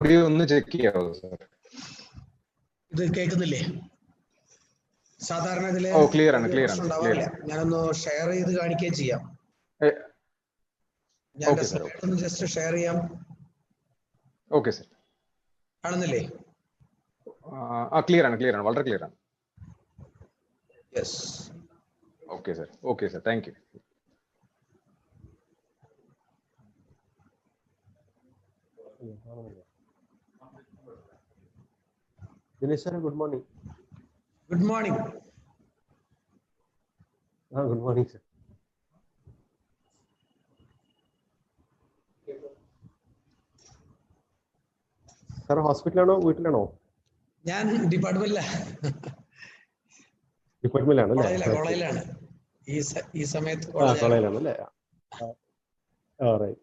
Audio ഒന്ന് check ചെയ്യാവോ sir? ഇത് കേൾക്കുന്നില്ലേ? സാധാരണ ഇതില് ക്ലിയർ ആണ്. പ്രശ്നം ഉണ്ടാവാറില്ല. ഞാനൊന്ന് ഷെയർ ചെയ്ത് കാണിക്കുകയും ചെയ്യാം. ഞാൻ സ്ലൈഡ് ഒന്ന് ജസ്റ്റ് ഷെയർ ചെയ്യാം. Okay sir. കാണുന്നില്ലേ? ക്ലിയർ ആണ്, വളരെ ക്ലിയർ ആണ്. Yes. Okay sir, thank you. Dinesh sir, good morning. Good morning. Good morning, sir. Sir, hospital or വീട്ടിലാണോ? ഞാൻ ഡിപ്പാർട്ട്മെന്റിലാണ്. കോളേജിലാണ്. ഈ സമയത്ത് കോളേജിലാണ് അല്ലേ? Alright.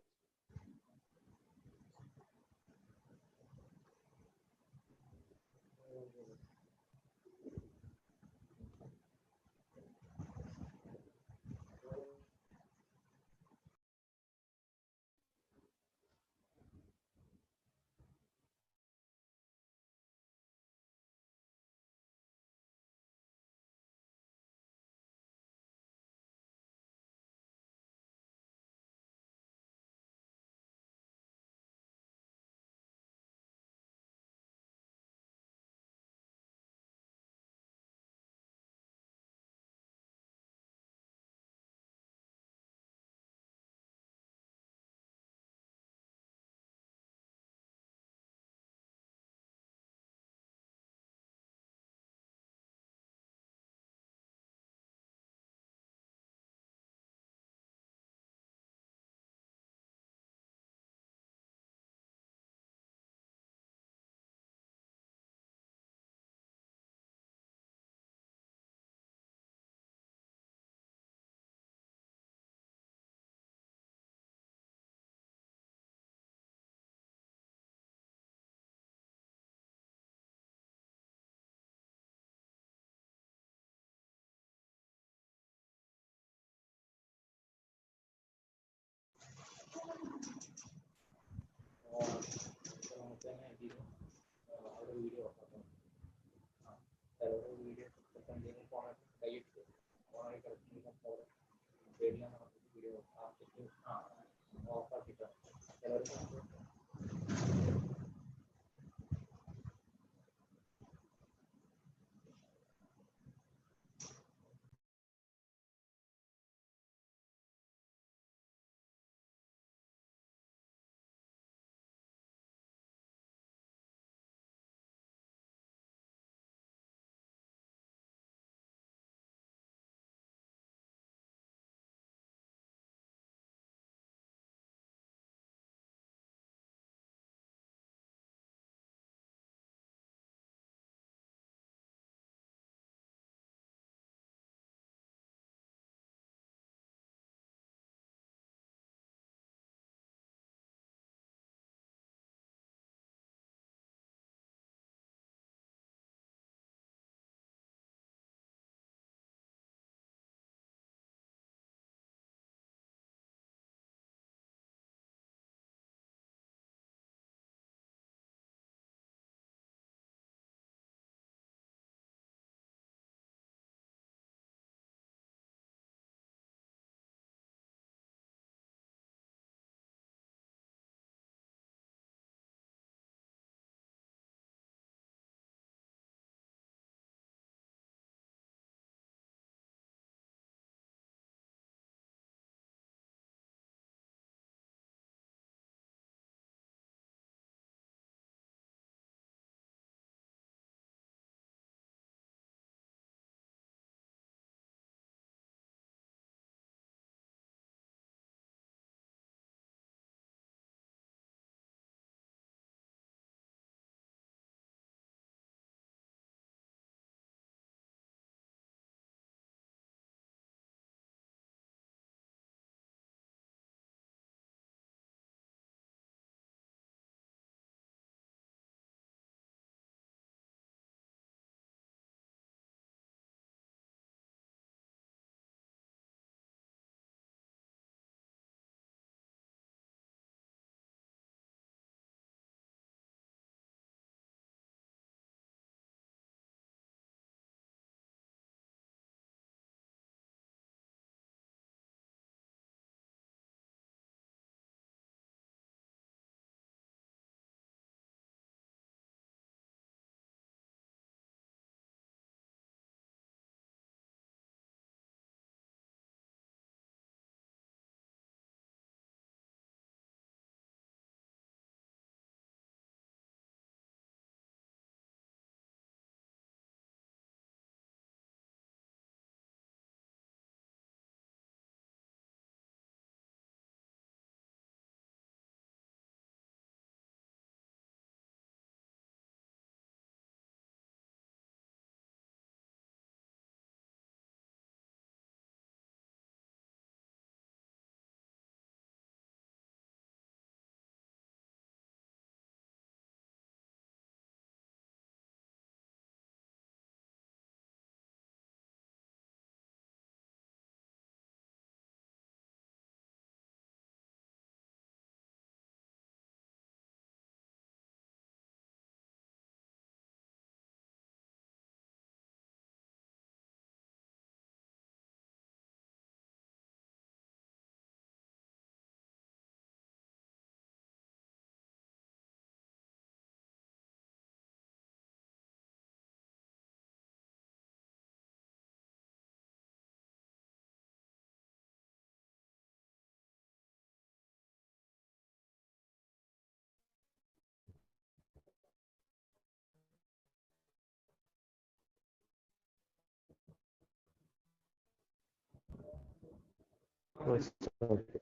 Yes, okay.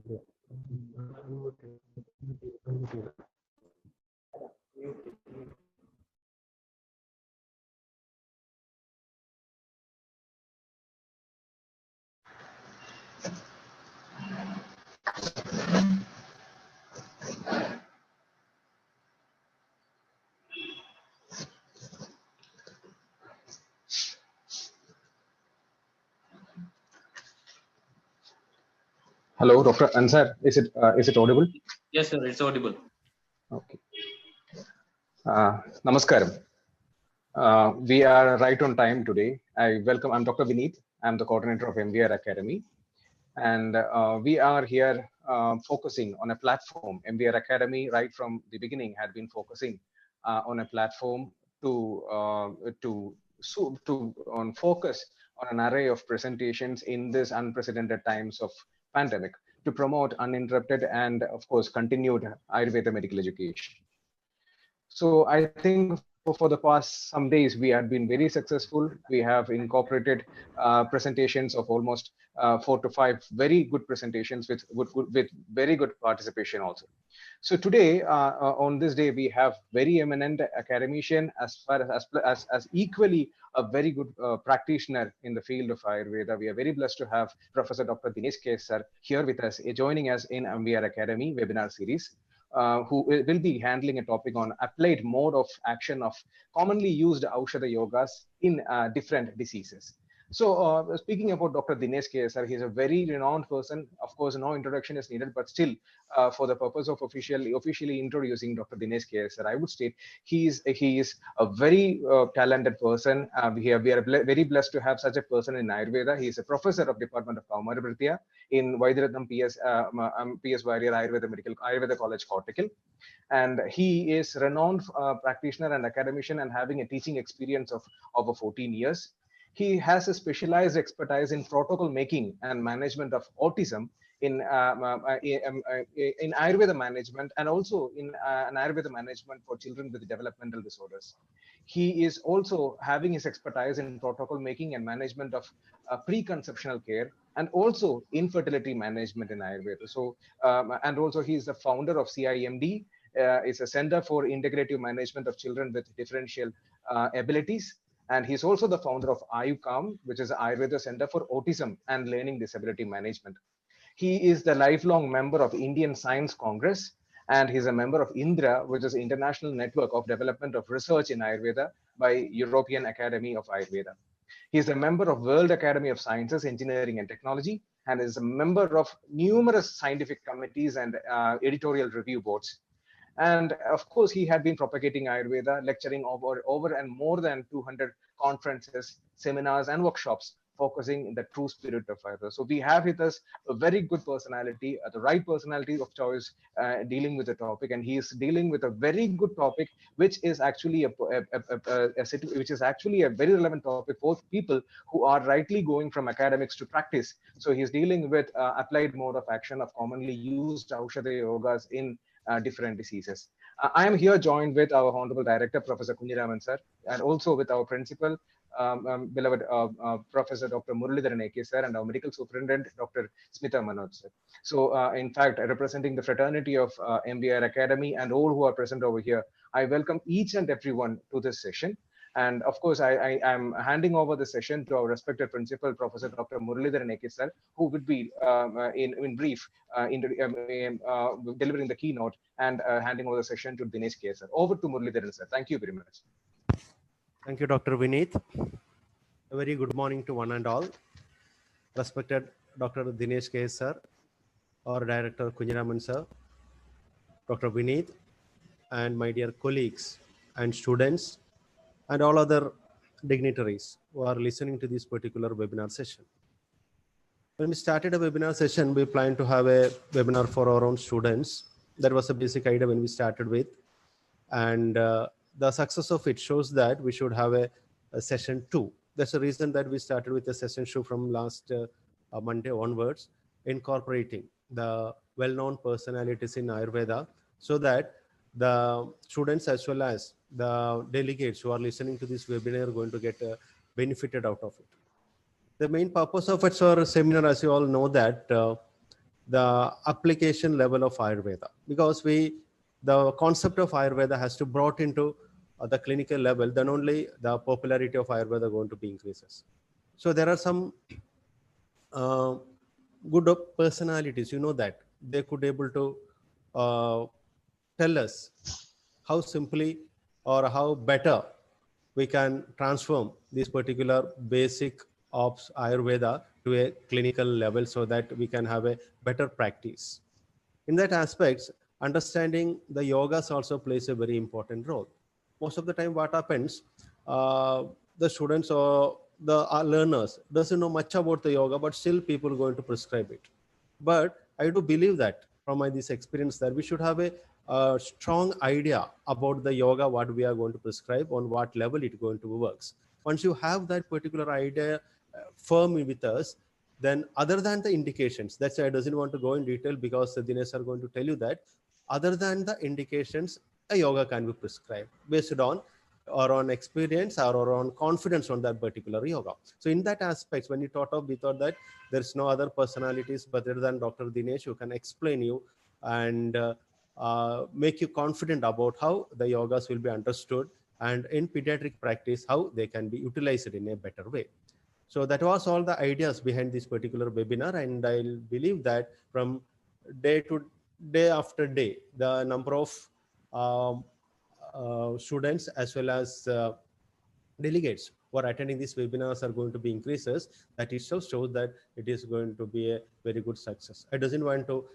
Yeah. Unmuted. Hello, Dr. Ansar. Is it audible? Yes, sir, it's audible. Okay. Namaskaram. We are right on time today. I'm Dr. Vineet. I'm the coordinator of MVR Academy. And we are here focusing on a platform. MVR Academy, right from the beginning, had been focusing on a platform to focus on an array of presentations in this unprecedented times of pandemic to promote uninterrupted and, of course, continued Ayurveda medical education. So I think for the past some days, we have been very successful. We have incorporated presentations of almost 4 to 5 very good presentations with very good participation also. So today, on this day, we have very eminent academician as equally a very good practitioner in the field of Ayurveda. We are very blessed to have Professor Dr. Dinesh K. Sir here with us, joining us in MVR Academy webinar series. Who will be handling a topic on applied mode of action of commonly used Aushadha yogas in different diseases. So speaking about Dr. Dinesh K. Sir, he's a very renowned person. Of course, no introduction is needed, but still, for the purpose of officially introducing Dr. Dinesh K. Sir, I would state he is a very talented person. We are very blessed to have such a person in Ayurveda. He is a professor of Department of Kaumarabhritya in Vaidyaratnam PS Warrior Ayurveda College, Kottakkal. And he is renowned practitioner and academician and having a teaching experience of over 14 years. He has a specialized expertise in protocol making and management of autism in Ayurveda management and also in an Ayurveda management for children with developmental disorders. He is also having his expertise in protocol making and management of preconceptional care and also infertility management in Ayurveda. So, and also he is the founder of CIMD. It's a Center for Integrative Management of Children with Differential Abilities. And he's also the founder of AYUCAM, which is the Ayurveda Center for Autism and Learning Disability Management. He is the lifelong member of Indian Science Congress, and he's a member of INDRA, which is International Network of Development of Research in Ayurveda by European Academy of Ayurveda. He is a member of World Academy of Sciences, Engineering and Technology, and is a member of numerous scientific committees and editorial review boards. And of course, he had been propagating Ayurveda, lecturing over and more than 200 conferences, seminars, and workshops focusing in the true spirit of Ayurveda. So we have with us a very good personality, the right personality of choice, dealing with the topic, and he is dealing with a very good topic, which is actually which is actually a very relevant topic for people who are rightly going from academics to practice. So he's dealing with applied mode of action of commonly used Aushadha yogas in different diseases. I am here joined with our Honorable Director, Professor Kunyiraman sir, and also with our principal, beloved Professor Dr. Muralidharan AK sir, and our medical superintendent, Dr. Smita Manoj sir. So, in fact, representing the fraternity of MBR Academy and all who are present over here, I welcome each and everyone to this session. And of course, I am handing over the session to our respected principal, Professor Dr. Muralidharan AK sir, who would be, in brief, delivering the keynote and handing over the session to Dinesh K sir. Over to Muralidharan sir. Thank you very much. Thank you, Dr. Vineet. A very good morning to one and all. Respected Dr. Dinesh K sir, our Director Kunyiraman sir, Dr. Vineet, and my dear colleagues and students, and all other dignitaries who are listening to this particular webinar session. When we started a webinar session, we planned to have a webinar for our own students. That was a basic idea when we started with. And the success of it shows that we should have a session 2. That's the reason that we started with a session 2 from last Monday onwards, incorporating the well-known personalities in Ayurveda, so that the students as well as the delegates who are listening to this webinar are going to get benefited out of it. The main purpose of our seminar, as you all know, that the application level of Ayurveda, because the concept of Ayurveda has to brought into the clinical level, then only the popularity of Ayurveda going to be increases. So there are some good personalities, you know, that they could able to tell us how simply or how better we can transform this particular basic of Ayurveda to a clinical level, so that we can have a better practice. In that aspect, understanding the yogas also plays a very important role. Most of the time what happens, the students or the learners doesn't know much about the yoga, but still people are going to prescribe it. But I do believe that from this experience that we should have a strong idea about the yoga, what we are going to prescribe, on what level it going to works. Once you have that particular idea firm with us, then other than the indications, that's why I doesn't want to go in detail, because Dinesh are going to tell you that other than the indications, a yoga can be prescribed based on or on experience or on confidence on that particular yoga. So in that aspect, when you we thought that there's no other personalities other than Dr. Dinesh who can explain you and make you confident about how the yogas will be understood, and in pediatric practice, how they can be utilized in a better way. So that was all the ideas behind this particular webinar, and I believe that from day after day, the number of students as well as delegates who are attending these webinars are going to be increases. That itself shows that it is going to be a very good success. I doesn't want to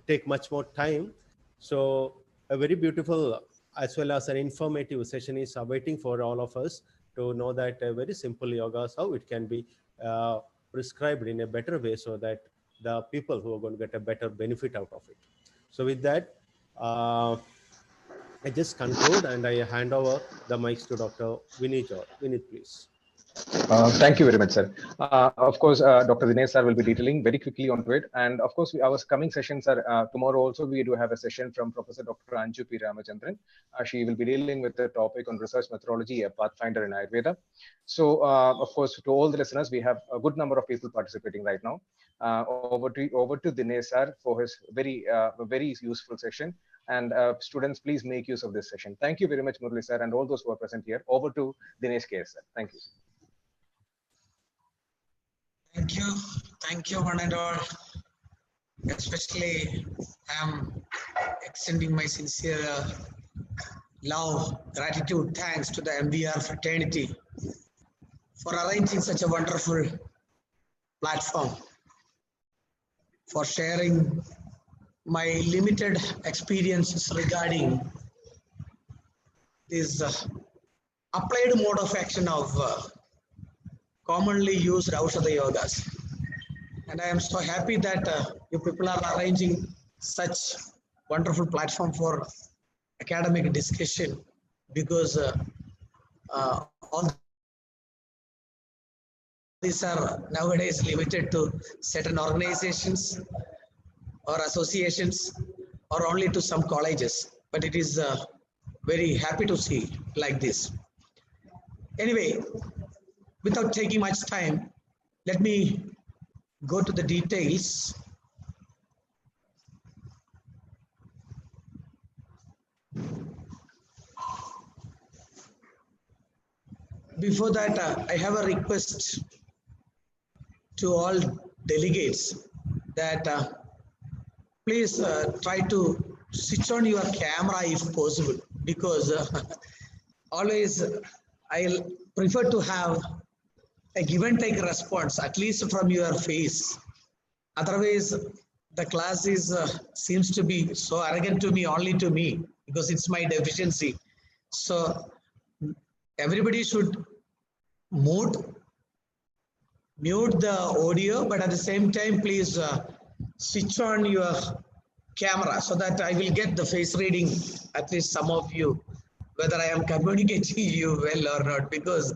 take much more time. So a very beautiful as well as an informative session is awaiting for all of us to know that very simple yogas, how it can be prescribed in a better way, so that the people who are going to get a better benefit out of it. So with that, I just conclude and I hand over the mics to Dr. Vineet. Vineet, please. Thank you very much, sir. Of course, Dr. Dinesh sir will be detailing very quickly onto it. And of course, our coming sessions are tomorrow also. We do have a session from Professor Dr. Anju P. Ramachandran. She will be dealing with the topic on research methodology, a pathfinder in Ayurveda. So, of course, to all the listeners, we have a good number of people participating right now. Over to Dinesh sir for his very useful session. And students, please make use of this session. Thank you very much, Murali sir, and all those who are present here. Over to Dinesh K. sir. Thank you. Thank you, one and all. Especially, I am extending my sincere love, gratitude, thanks to the MBR fraternity for arranging such a wonderful platform, for sharing my limited experiences regarding this applied mode of action of commonly used Aushadha yogas. And I am so happy that you people are arranging such wonderful platform for academic discussion, because all these are nowadays limited to certain organizations or associations or only to some colleges. But it is very happy to see like this. Anyway, without taking much time, let me go to the details. Before that, I have a request to all delegates that please try to switch on your camera if possible, because always I prefer to have a give and take response, at least from your face. Otherwise, the class is seems to be so arrogant to me, only to me, because it's my deficiency. So everybody should mute the audio, but at the same time, please switch on your camera so that I will get the face reading, at least some of you, whether I am communicating you well or not, because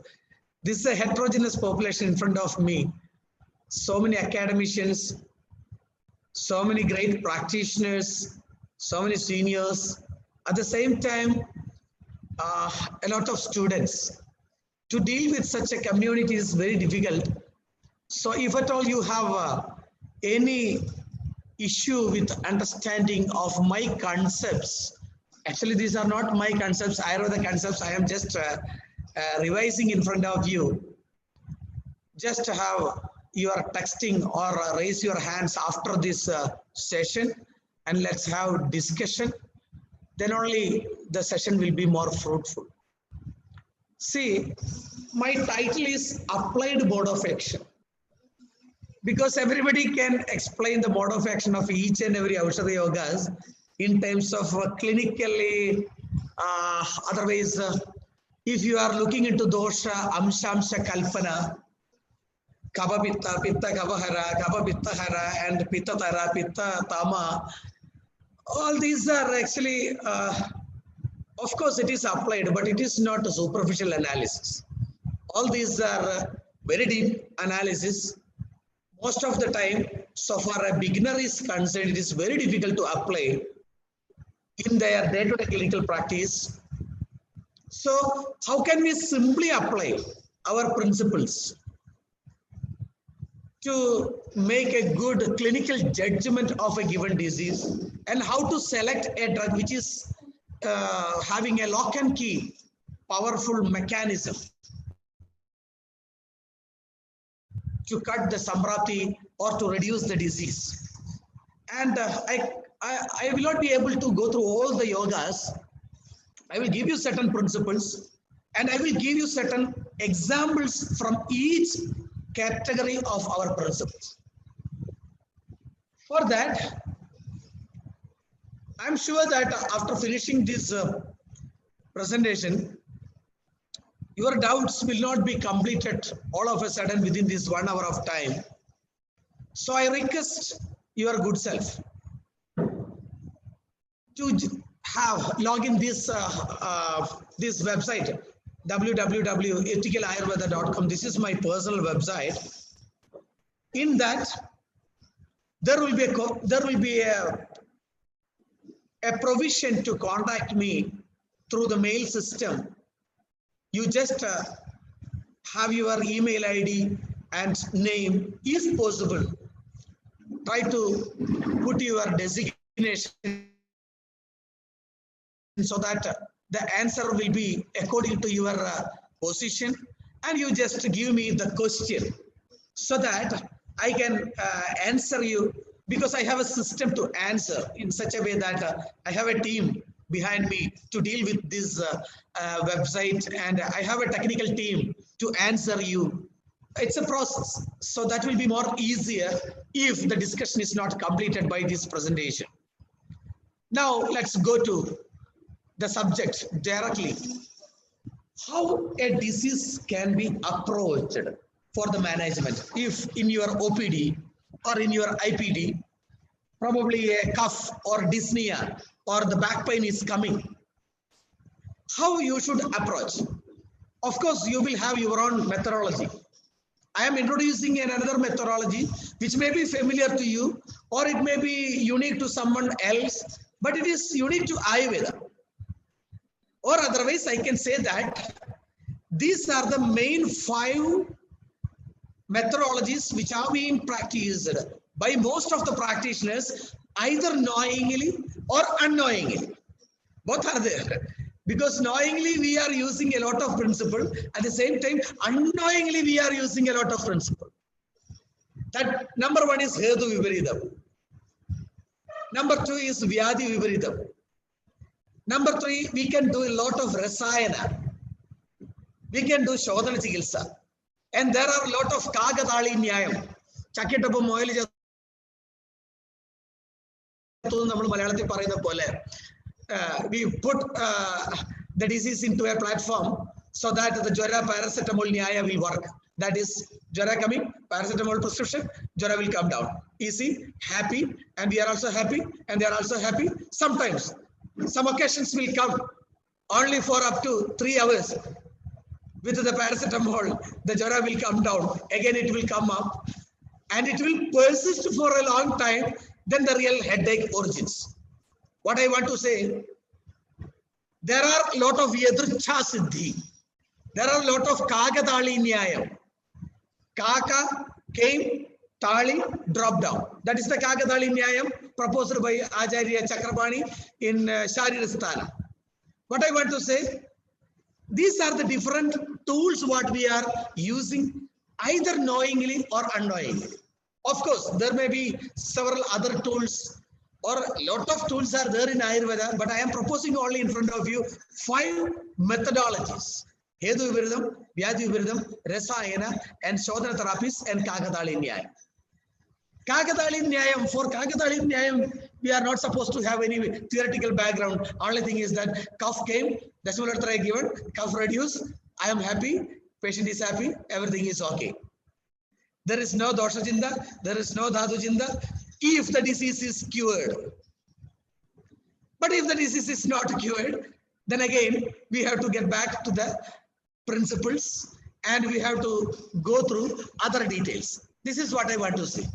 this is a heterogeneous population in front of me. So many academicians, so many great practitioners, so many seniors. At the same time, a lot of students. To deal with such a community is very difficult. So if at all you have any issue with understanding of my concepts, actually these are not my concepts, I know the concepts, I am just revising in front of you. Just have your texting or raise your hands after this session, and let's have discussion. Then only the session will be more fruitful. See, my title is Applied Mode of Action, because everybody can explain the mode of action of each and every Aushadha yogas in terms of clinically, otherwise, if you are looking into dosha, amshamsha, kalpana, Kapha Pitta, Pitta Kapahara, Kapha Pitta Hara, and Pitta Tara, Pitta Tama, all these are actually, of course, it is applied, but it is not a superficial analysis. All these are very deep analysis. Most of the time, so far a beginner is concerned, it is very difficult to apply in their day-to-day clinical practice. So how can we simply apply our principles to make a good clinical judgment of a given disease, and how to select a drug which is having a lock and key powerful mechanism to cut the samprati or to reduce the disease. And I will not be able to go through all the yogas. I will give you certain principles, and I will give you certain examples from each category of our principles. For that, I'm sure that after finishing this presentation, your doubts will not be completed all of a sudden within this 1 hour of time. So I request your good self to log in this this website, www.ethicalAyurveda.com. This is my personal website. In that, there will be a provision to contact me through the mail system. You just have your email ID and name, if possible. Try to put your designation so that the answer will be according to your position, and you just give me the question so that I can answer you, because I have a system to answer in such a way that I have a team behind me to deal with this website, and I have a technical team to answer you. It's a process, so that will be more easier if the discussion is not completed by this presentation. Now let's go to the subject directly. How a disease can be approached. for the management. If in your OPD or in your IPD, probably a cough or dyspnea or the back pain is coming, how you should approach? Of course, you will have your own methodology. I am introducing another methodology which may be familiar to you or it may be unique to someone else, but it is unique to Ayurveda. Or otherwise, I can say that these are the main 5 methodologies which are being practiced by most of the practitioners, either knowingly or unknowingly. Both are there. Because knowingly we are using a lot of principle, at the same time unknowingly we are using a lot of principle. That number 1 is Hetu Viparidam. Number 2 is Vyadhi Viparidam. Number 3, we can do a lot of Rasayana. We can do Shodhana Chikitsa. And there are a lot of Kagadali Nyayam. Chaketapam oil we put the disease into a platform so that the Jwara paracetamol Nyaya will work. That is, Jwara coming, paracetamol prescription, Jwara will come down. Easy, happy, and we are also happy, and they are also happy. Sometimes, some occasions will come only for up to 3 hours. With the paracetamol, the Jwara will come down. Again, it will come up, and it will persist for a long time. Then the real headache origins. What I want to say, there are a lot of Yadricha Siddhi. There are a lot of Kagadali Nyayam. Kaka came, Tali dropped down. That is the Kagadali Nyayam proposed by Acharya Chakrapani in Sharirasthana. What I want to say, these are the different tools what we are using, either knowingly or unknowingly. Of course, there may be several other tools or a lot of tools are there in Ayurveda, but I am proposing only in front of you 5 methodologies. Hetu Viparidam, Vyadhi Viparidam, Rasayana, and Shodhana therapies, and Kagadali Nyayam. Kagadali Nyayam, for Kagadali Nyayam, we are not supposed to have any theoretical background. Only thing is that cough came, decimal letter I given, cough reduced, I am happy, patient is happy, everything is okay. There is no dosha jinda, there is no dhatu jinda, if the disease is cured. But if the disease is not cured, then again, we have to get back to the principles and we have to go through other details. This is what I want to say.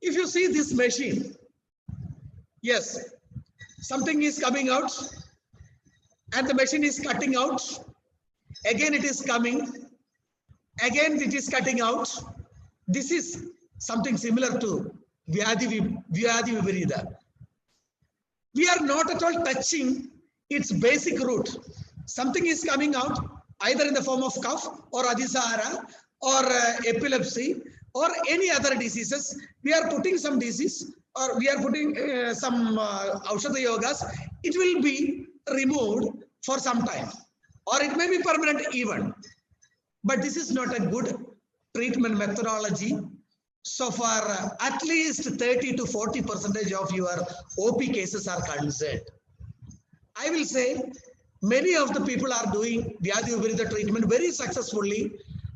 If you see this machine, yes, something is coming out and the machine is cutting out. Again, it is coming. Again, it is cutting out. This is something similar to Vyadhi Viparita. We are not at all touching its basic root. Something is coming out either in the form of cough or Adhisara or epilepsy or any other diseases. We are putting some disease or we are putting some Aushadha Yogas. It will be removed for some time or it may be permanent even. But this is not a good treatment methodology. So far, at least 30 to 40% of your OP cases are concerned. I will say many of the people are doing Vyadhi Viparita treatment very successfully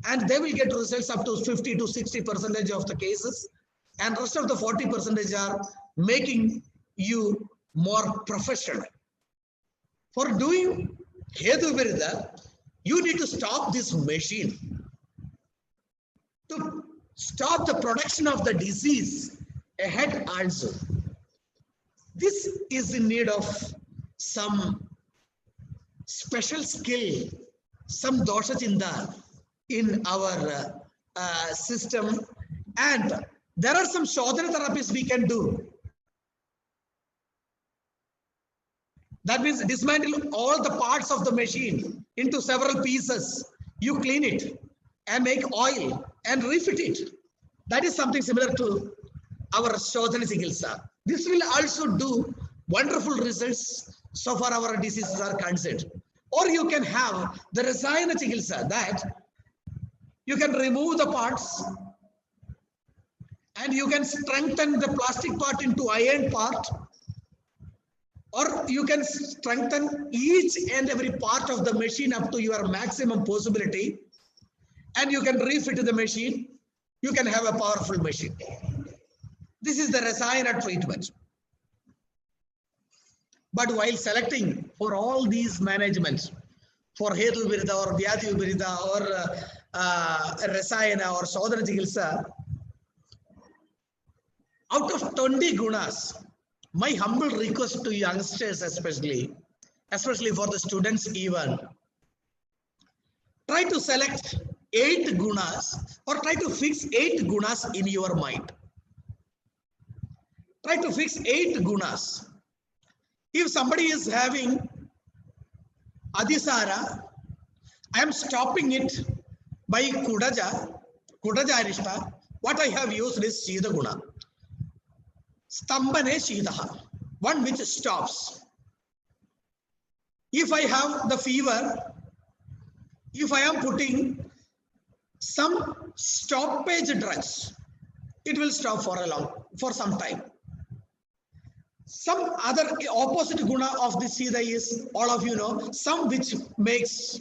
and they will get results up to 50 to 60% of the cases and rest of the 40% are making you more professional. For doing Hetu Viparita, you need to stop this machine. To stop the production of the disease ahead also. This is in need of some special skill, some dosha chinta in our system, and there are some shodhana therapies we can do. That means dismantle all the parts of the machine into several pieces. You clean it and make oil and refit it. That is something similar to our Shodhana Chikitsa. This will also do wonderful results so far our diseases are concerned. Or you can have the Rasayana Chikitsa, that you can remove the parts and you can strengthen the plastic part into iron part, or you can strengthen each and every part of the machine up to your maximum possibility. and you can refit the machine, you can have a powerful machine. This is the Rasayana treatment. But while selecting for all these managements, for Hetu Virida or Vyadhi Virida or Rasayana or Sodhana Chikitsa, out of 20 gunas, my humble request to youngsters especially for the students even, try to select 8 gunas or try to fix 8 gunas in your mind. Try to fix 8 gunas. If somebody is having Adhisara, I am stopping it by Kudaja Arishta. What I have used is Shida Guna. Stambane Shidaha, one which stops. If I have the fever, if I am putting some stoppage drugs, it will stop for some time. Some other opposite guna of the Siddha is, all of you know, some which makes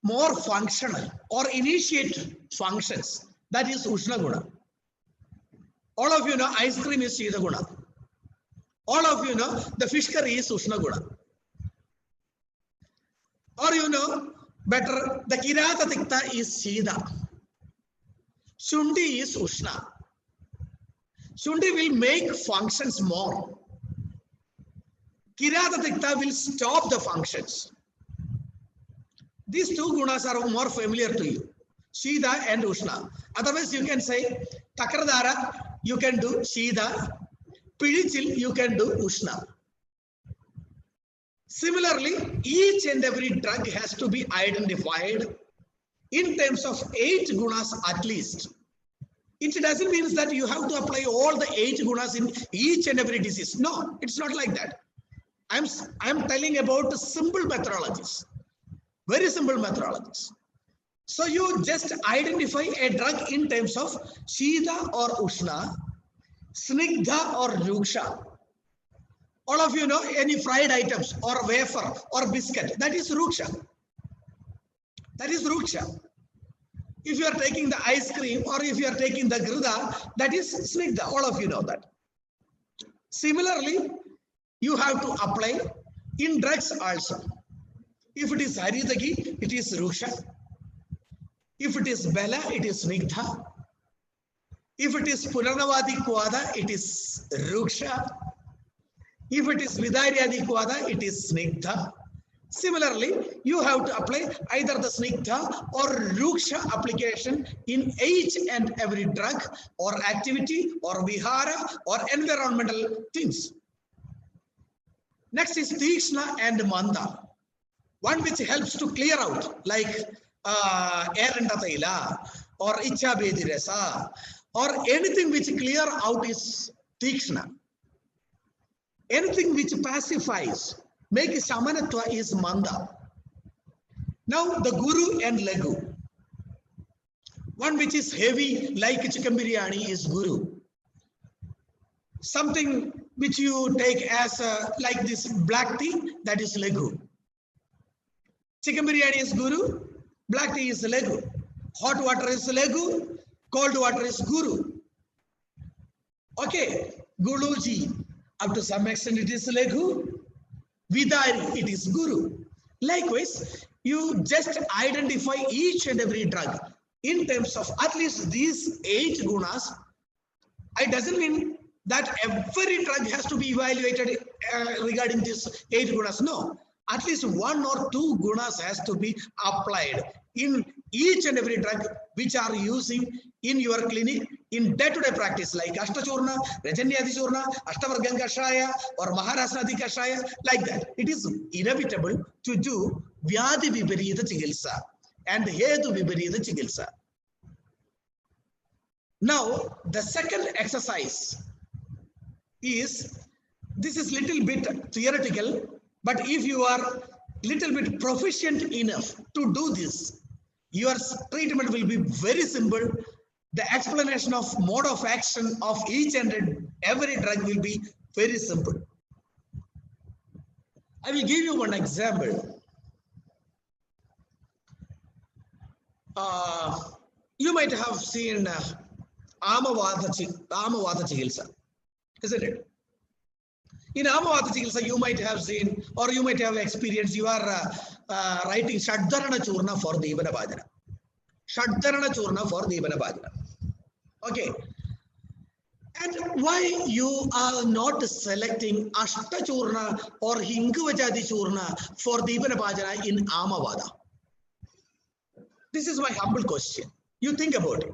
more functional or initiate functions. That is Ushna Guna. All of you know ice cream is Siddha Guna. All of you know the fish curry is Ushna Guna. Or you know better, the Kirata Tikta is Siddha. Shundi is Ushna. Shundi will make functions more. Kirata Tikta will stop the functions. These 2 gunas are more familiar to you, Shida and Ushna. Otherwise, you can say Takradara, you can do Shida, Pidichil, you can do Ushna. Similarly, each and every drug has to be identified in terms of 8 gunas at least. It doesn't mean that you have to apply all the 8 gunas in each and every disease. No, it's not like that. I'm telling about simple methodologies, very simple methodologies. So you just identify a drug in terms of Shida or Ushna, Snigdha or Ruksha. All of you know any fried items or wafer or biscuit, that is Ruksha. That is Ruksha. If you are taking the ice cream or if you are taking the grida, that is Snigdha. All of you know that. Similarly, you have to apply in drugs also. If it is Haridagi, it is Ruksha. If it is Bela, it is Snigdha. If it is Puranavadi Kwada, it is Ruksha. If it is Vidaryadi Kwada, it is Snigdha. Similarly, you have to apply either the Snigdha or Ruksha application in each and every drug or activity or vihara or environmental things. Next is Tikshna and Manda. One which helps to clear out, like Erendataila or Icha Bediresa, or anything which clear out is Tikshna. Anything which pacifies, make Shamanatva is Manda. Now the Guru and Lagu. One which is heavy like chicken biryani is Guru. Something which you take as like this black tea, that is Lagu. Chicken biryani is Guru, black tea is Lagu. Hot water is Lagu, cold water is Guru. Okay, Guruji, up to some extent it is Lagu. Vidari, it is Guru. Likewise, you just identify each and every drug in terms of at least these 8 gunas. It doesn't mean that every drug has to be evaluated regarding these 8 gunas. No, at least 1 or 2 gunas has to be applied in each and every drug which are using in your clinic in day-to-day practice, like Ashtachurna, Rajanyadi Churna, Ashtavargan Kashaya or Maharasnadi Kashaya, like that. It is inevitable to do Vyadhi Viparita Chikitsa and Hetu Viparita Chikitsa. Now, the second exercise is, this is little bit theoretical, but if you are little bit proficient enough to do this, your treatment will be very simple. The explanation of mode of action of each and every drug will be very simple. I will give you one example. you might have seen Amavada Chikilsa, isn't it? In Amavada Chikilsa, you might have seen or you might have experienced, you are writing Shadharana Churna for Devana Bhajana. Shadharana Churna for Devana Bhajana. Okay. And why you are not selecting Ashta Churna or Hinguvajadi Churna for Devana Bhajana in Amavada? This is my humble question. You think about it.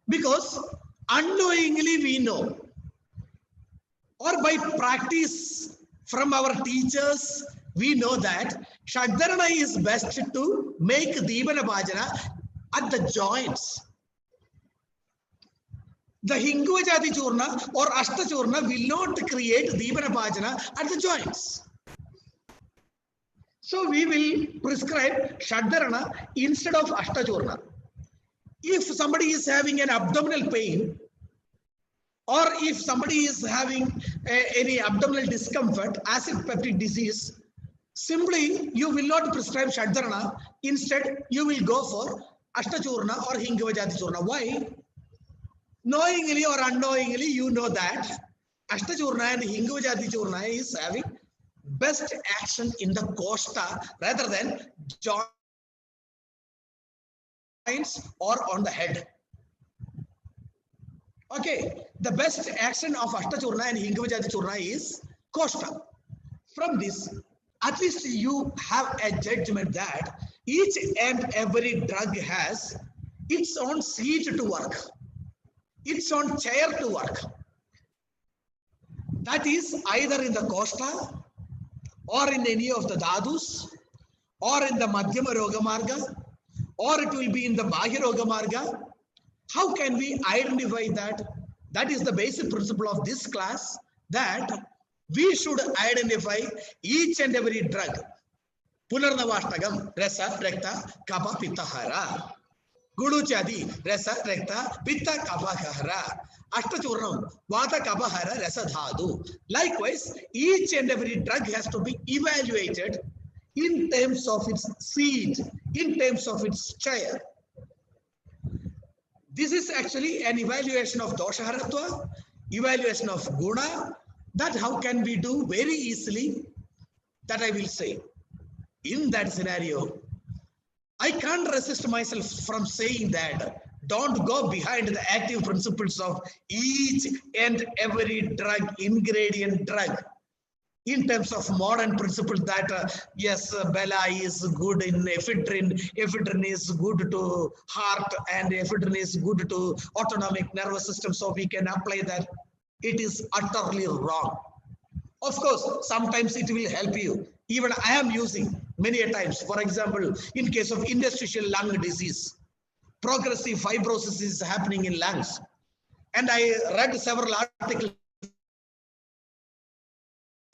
Because unknowingly we know, or by practice from our teachers, we know that Shadharana is best to make Devana Bhajana at the joints. The Hinguvajadi Churna or Ashta Churna will not create Devana Bhajana at the joints. So we will prescribe Shadharana instead of Ashta Churna. If somebody is having an abdominal pain, or if somebody is having any abdominal discomfort, acid peptic disease, simply you will not prescribe Shadharana. Instead, you will go for Ashta Churna or Hinguvajadi Churna. Why? Knowingly or unknowingly, you know that Ashta Churna and Hinguvajadi Churna is having best action in the costa rather than joints or on the head. Okay, the best action of Ashta Churna and Hinguvajadi Churna is costa. From this, at least you have a judgment that each and every drug has its own seat to work, its own chair to work. That is either in the costa or in any of the dadus or in the Madhyama Roga Marga, or it will be in the Bahya Roga Marga. How can we identify that? That is the basic principle of this class, that we should identify each and every drug. Punarnavashtagam, Rasa, Rekta, Kapha, Pitta, Hara. Guduchadi, Rasa, Rekta, Pitta, Kapha, Hara. Ashtachurnam, Vata, Kapha, Hara, Rasa, Dhadu. Likewise, each and every drug has to be evaluated in terms of its seat, in terms of its chair. This is actually an evaluation of doshaharatva, evaluation of guna. That how can we do very easily? That I will say. In that scenario, I can't resist myself from saying that don't go behind the active principles of each and every drug, ingredient drug. In terms of modern principle that yes, Bela is good in ephedrine, ephedrine is good to heart, and ephedrine is good to autonomic nervous system, so we can apply that. It is utterly wrong. Of course, sometimes it will help you. Even I am using many a times. For example, in case of interstitial lung disease, progressive fibrosis is happening in lungs. And I read several articles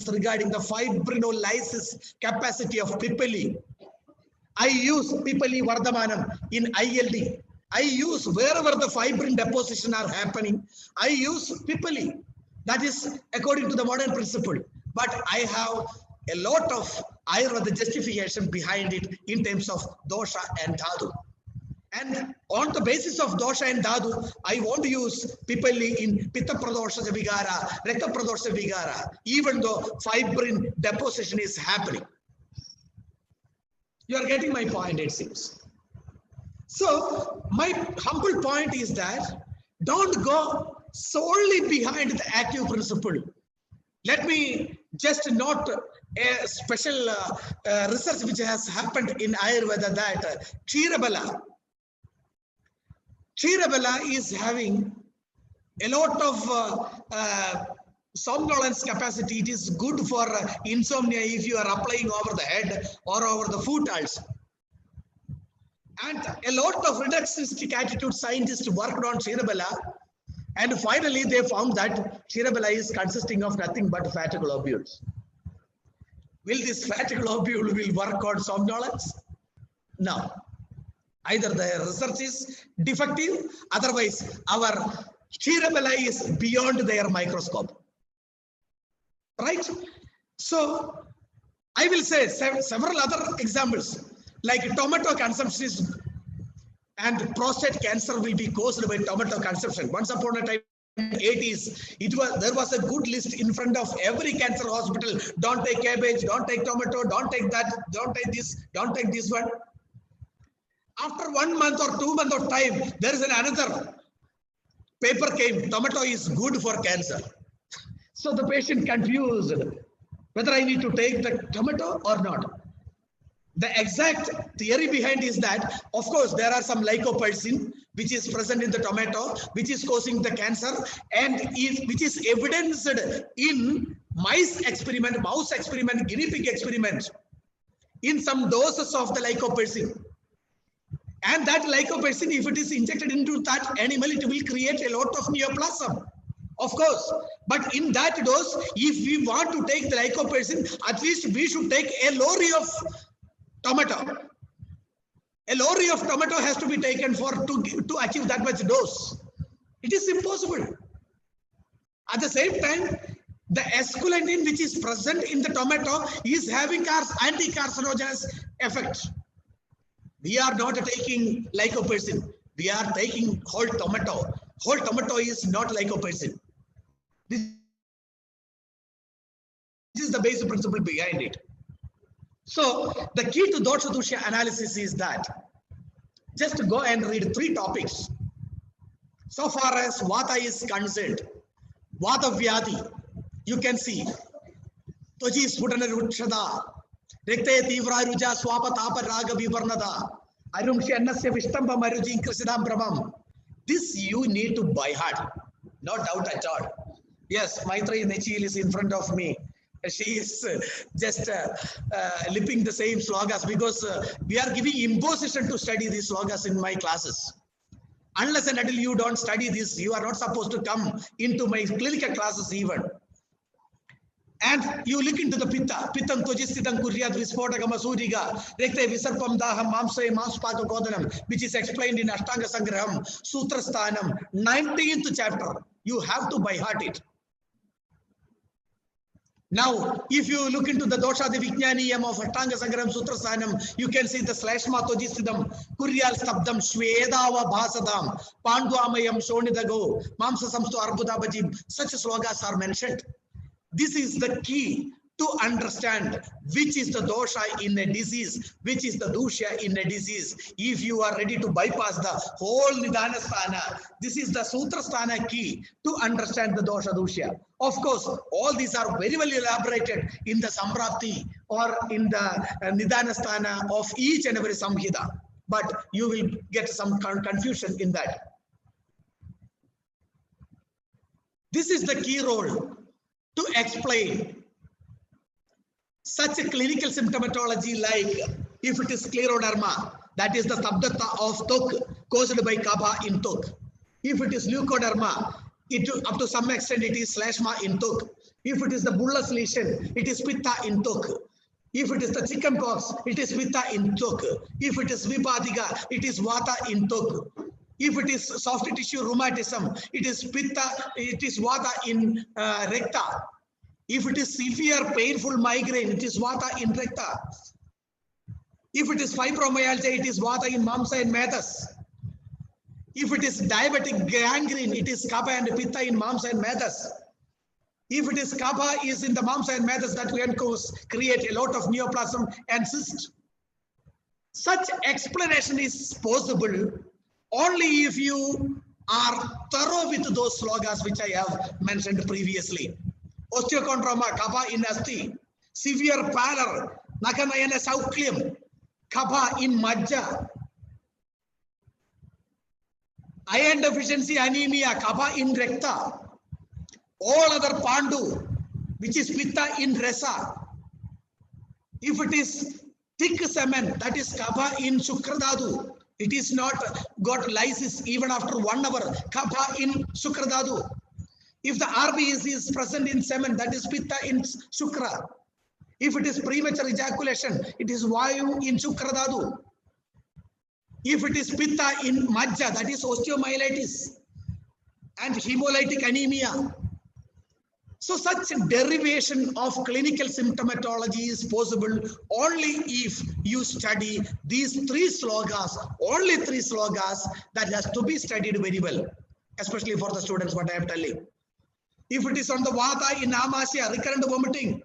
regarding the fibrinolysis capacity of Pipali. I use Pipali Vardhamanam in ILD. I use wherever the fibrin deposition are happening, I use Pipali. That is according to the modern principle. But I have a lot of Ayurveda justification behind it in terms of dosha and dhatu. And on the basis of dosha and dhatu, I want to use Pipali in Pitta Pradosha Vigara, Rekta Pradosha Vigara, even though fibrin deposition is happening. You are getting my point, it seems. So, my humble point is that don't go solely behind the active principle. Let me just note a special research which has happened in Ayurveda, that Ksheerabala is having a lot of somnolence capacity. It is good for insomnia if you are applying over the head or over the foot also. And a lot of reductionistic attitude scientists worked on Ksheerabala, and finally they found that Ksheerabala is consisting of nothing but fatty globules. Will this fatty globule will work on somnolence? No. Either the research is defective, otherwise our Ksheerabala is beyond their microscope. Right? So I will say several other examples. like tomato consumption is, and prostate cancer will be caused by tomato consumption. Once upon a time, 80s, there was a good list in front of every cancer hospital. Don't take cabbage, don't take tomato, don't take that, don't take this, don't take this one. After 1 month or 2 months of time, there is another paper came, tomato is good for cancer. So the patient confused whether I need to take the tomato or not. The exact theory behind is that, of course, there are some lycoperdin which is present in the tomato, which is causing the cancer, and which is evidenced in mouse experiment, guinea pig experiment, in some doses of the lycoperdin. And that lycoperdin, if it is injected into that animal, it will create a lot of neoplasm. Of course, but in that dose, if we want to take the lycoperdin, at least we should take a lorry of tomato. A lorry of tomato has to be taken to achieve that much dose. It is impossible. At the same time, the esculentine which is present in the tomato is having anti-carcinogenous effect. We are not taking lycoperdin. We are taking whole tomato. Whole tomato is not lycoperdin. This is the basic principle behind it. So the key to dosha dusha analysis is that just go and read 3 topics. So far as Vata is concerned, Vata Vyadhi, you can see Toji Sputana Rutshada, Rekte Tivra Ruja Swapa Tapa Raga Vivarnada, Arumshi Annasya Vishtamba Maruji Krisidam Brahmam. This you need to by heart, no doubt at all. Yes, Maitreyi Nechil is in front of me. She is just lipping the same slogas because we are giving imposition to study these slogas in my classes. Unless and until you don't study this, you are not supposed to come into my clinical classes even. And you look into the Pitta, Pittam Tojisthitam Kuryat Vispotaka Masuriga, Rekte Visarpam Daham Mamse Mamspaka Godanam, which is explained in Ashtanga Sangraham, Sutra Sthanam, 19th chapter. You have to by heart it. Now, if you look into the Dosha the Vijnaniyam of Ashtanga Sangraham Sutra Sthanam, you can see the Slashma Tojisthitam, Kuryal Stabdam, Shvedava Bhasadam, Pandwamayam Shonidago, Mamsa Samstu Arbudabajim, such slogas are mentioned. This is the key to understand which is the dosha in a disease, which is the dusha in a disease. If you are ready to bypass the whole Nidana Sthana, this is the Sutra Sthana key to understand the dosha dusha. Of course, all these are very well elaborated in the Samprapti or in the Nidana Sthana of each and every Samhita. But you will get some confusion in that. This is the key role to explain such a clinical symptomatology like if it is scleroderma, that is the sabdata of tok caused by kapha in tok. If it is leukoderma, up to some extent it is slashma in tok. If it is the bullous lesion, it is pitta in tok. If it is the chickenpox, it is pitta in tok. If it is vipadika, it is vata in tok. If it is soft tissue rheumatism, it is pitta, it is vata in recta. If it is severe painful migraine, it is vata in recta. If it is fibromyalgia, it is vata in mamsa and mathas. If it is diabetic gangrene, it is kapha and pitta in mamsa and mathas. If it is kapha is in the mamsa and mathas, that can create a lot of neoplasm and cyst. Such explanation is possible only if you are thorough with those slogas which I have mentioned previously. Osteochondroma, kapha in asti. Severe pallor, nakanayana sauklyam, kapha in majja. Iron deficiency anemia, kapha in recta. All other pandu, which is pitta in resa. If it is thick semen, that is kapha in shukradadu. It is not got lysis even after 1 hour. Kapha in shukradadu. If the RBC is present in semen, that is pitta in shukra. If it is premature ejaculation, it is vayu in shukradadu. If it is pitta in majja, that is osteomyelitis and hemolytic anemia. So such derivation of clinical symptomatology is possible only if you study these three slogas, only three slogas that has to be studied very well, especially for the students, what I am telling. If it is on the Vata in Amasya, recurrent vomiting,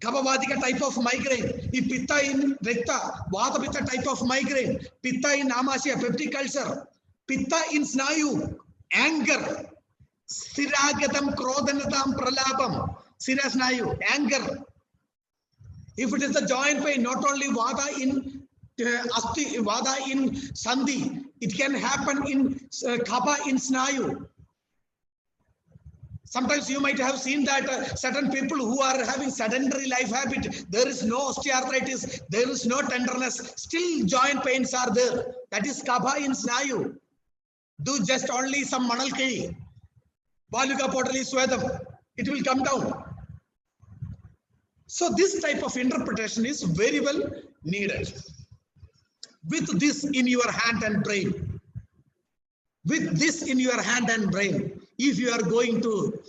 Kaphavadika type of migraine, if Pitta in Rekta, Vata Pitta type of migraine, Pitta in Amasya, peptic ulcer, Pitta in Snayu, anger, Siragatam, Krodanatam, Pralapam, Sirasnayu, anger. If it is the joint pain, not only Vata in Asti, Vata in Sandhi, it can happen in Kapha in Snayu. Sometimes you might have seen that certain people who are having sedentary life habit, there is no osteoarthritis, there is no tenderness, still joint pains are there. That is Kapha in Snayu. Do just only some Manalkai. Baluka Potali Swedam, it will come down. So this type of interpretation is very well needed. With this in your hand and brain, with this in your hand and brain, if you are going to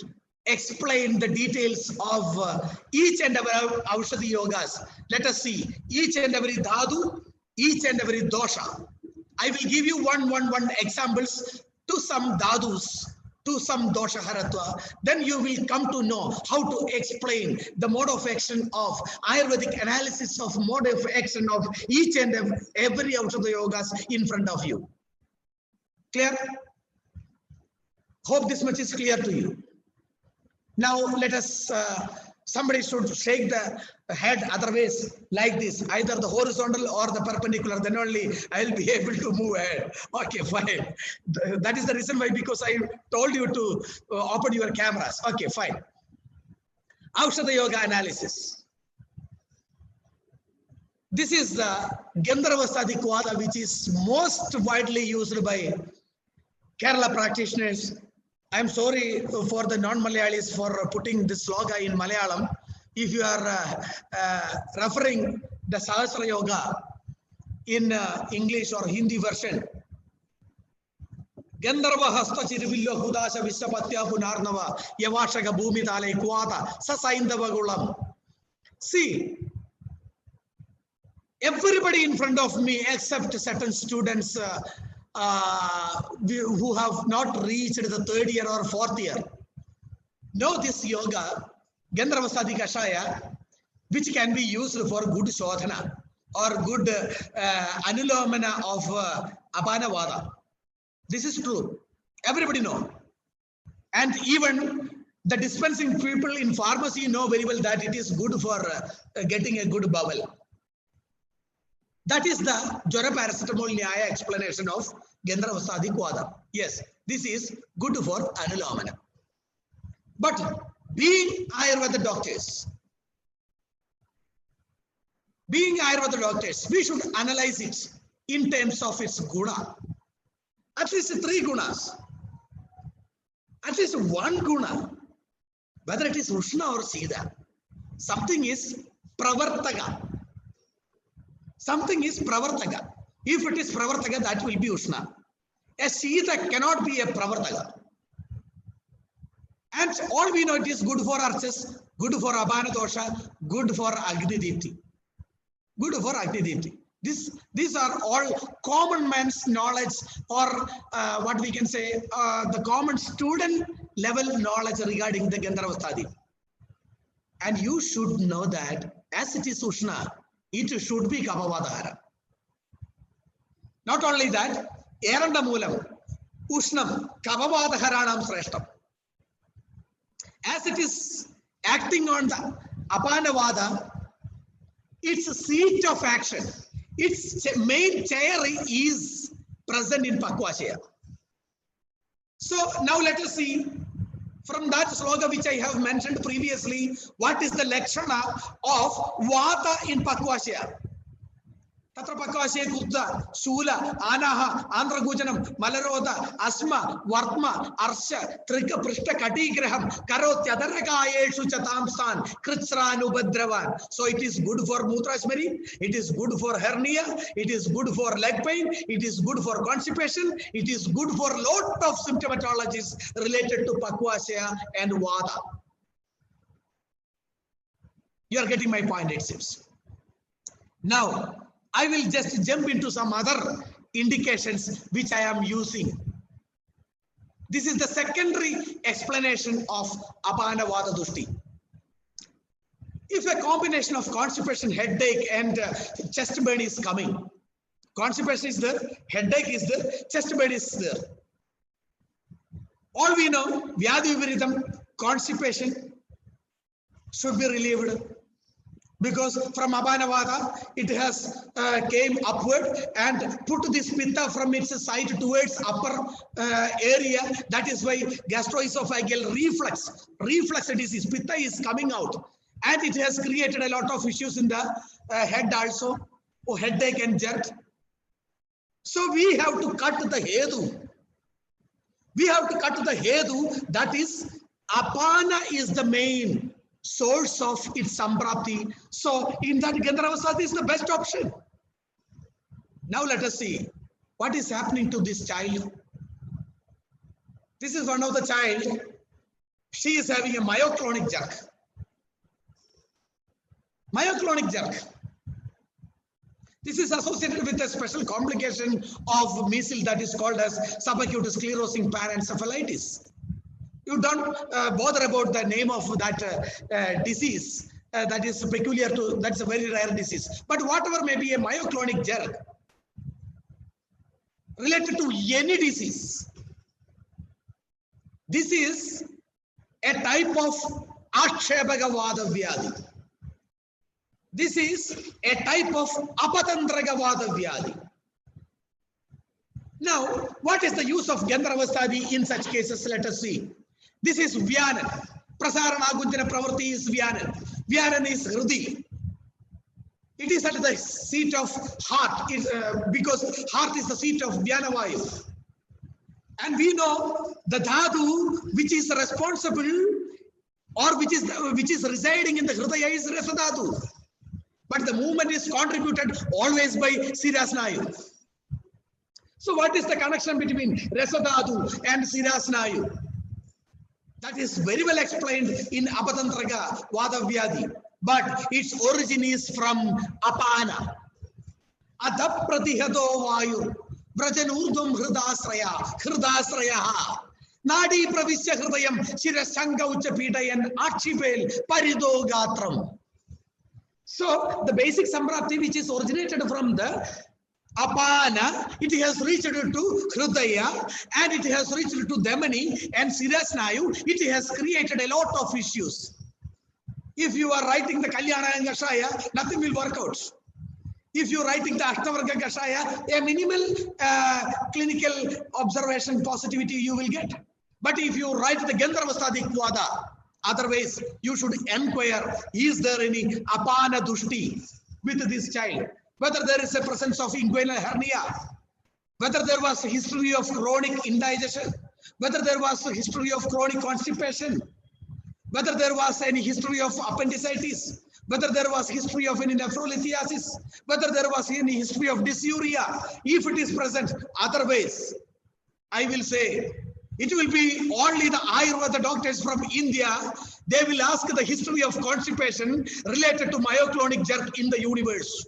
explain the details of each and every Aushadhi yogas, let us see each and every dhatu, each and every dosha. I will give you one examples to some dhadus, to some dosha haratva, then you will come to know how to explain the mode of action of Ayurvedic analysis of mode of action of each and every out of the yogas in front of you. Clear? Hope this much is clear to you. Now let us, somebody should shake the head otherwise like this, either the horizontal or the perpendicular, then only I will be able to move ahead. Okay, fine. That is the reason why, because I told you to open your cameras. Okay, fine. Aushadha Yoga analysis. This is the Gandharvasadi Kvada, which is most widely used by Kerala practitioners. I am sorry for the non-Malayalis for putting this sloga in Malayalam. If you are referring the Sahasra Yoga in English or Hindi version, Gandharva hasta chirivillo hudasha vishapatya punarnava yavashaka bhumitale kvata sasaindava gulam. See, everybody in front of me except certain students who have not reached the third year or fourth year know this yoga, Gandharvasadi Kashaya, which can be used for good shodhana or good anulomana of Apanavada. This is true. Everybody know. And even the dispensing people in pharmacy know very well that it is good for getting a good bowel. That is the Jara paracetamol Nyaya explanation of Gandharvasadi Kvada. Yes, this is good for anulomana. But being Ayurveda doctors, we should analyze it in terms of its guna. At least three gunas. At least one guna, whether it is Ushna or Sida. Something is Pravartaka. Something is Pravartaka. If it is Pravartaka, that will be Ushna. A Sita cannot be a Pravartaka. And all we know, it is good for Archas, good for Abhana Dosha, good for Agni Dipti. Good for Agni Dipti. These are all common man's knowledge, or what we can say, the common student level knowledge regarding the Gandharvasadi. And you should know that as it is Ushna, it should be Kaphavadahara. Not only that, Eranda Moolam, Ushnam, Kaphavadaharanam Sreshtam. As it is acting on the Apanavada, its seat of action, its main chair is present in Pakvashaya. So now let us see from that sloga which I have mentioned previously, what is the Lakshana of Vata in Pakvashaya. Tatra Pakvashaya Kuddha, Shula, Anaha, Andragujanam, Malaroda, Asma, Vartma, Arsha, Trika Prishta Katigraham, Karotyadaraka Eshu Chatamstan, Kritsranubadravan. So it is good for Mutrasmari, it is good for hernia, it is good for leg pain, it is good for constipation, it is good for lot of symptomatologies related to Pakvashaya and Vata. You are getting my point, it seems. Now, I will just jump into some other indications which I am using. This is the secondary explanation of Apanavada Dushti. If a combination of constipation, headache, and chest pain is coming, constipation is there, headache is there, chest pain is there. All we know, Vyadhi Viparitam, constipation should be relieved. Because from Apanavada, it has came upward and put this pitta from its side towards upper area. That is why gastroesophageal reflux disease, pitta is coming out. And it has created a lot of issues in the head also, headache and jerk. So we have to cut the hedu. We have to cut the hedu, that is, Apana is the main source of its samprapti. So in that Gandharvasati is the best option. Now let us see what is happening to this child. This is one of the child. She is having a myoclonic jerk. Myoclonic jerk. This is associated with a special complication of measles that is called as subacute sclerosing parencephalitis. You don't bother about the name of that disease that is peculiar to, that's a very rare disease. But whatever may be a myoclonic jerk related to any disease, this is a type of Akshepagavada Vyadhi. This is a type of Apatantragavada Vyadhi. Now, what is the use of Gandharvasadi in such cases? Let us see. This is Vyanan. Prasarana Gunjana Pravarti is Vyanan. Vyanan is Hrudi. It is at the seat of heart, because heart is the seat of Vyanavayu. And we know the dhatu which is responsible or which is residing in the Hridaya is Rasadhatu. But the movement is contributed always by Sirasnayu. So what is the connection between Rasadhatu and Sirasnayu? That is very well explained in Apatantraga Vadavyadi. But its origin is from Apana. Adapratihado Vayu. Brajanurdum Hridasraya. Nadi Pravisya Hridayam Shirasanga Uchapitayan Archipel Parido Gatram. So the basic samprapti which is originated from the Apana, it has reached to Hridaya and it has reached to Damani and Sirasnayu. It has created a lot of issues. If you are writing the Kalyana and Gashaya, nothing will work out. If you are writing the Ashtavarga Gashaya, a minimal clinical observation positivity you will get. But if you write the Gandharvasadi Kvada, otherwise you should inquire, is there any Apana Dushti with this child? Whether there is a presence of inguinal hernia, whether there was a history of chronic indigestion, whether there was a history of chronic constipation, whether there was any history of appendicitis, whether there was history of any nephrolithiasis, whether there was any history of dysuria, if it is present. Otherwise, I will say, it will be only the Ayurveda doctors from India. They will ask the history of constipation related to myoclonic jerk in the universe.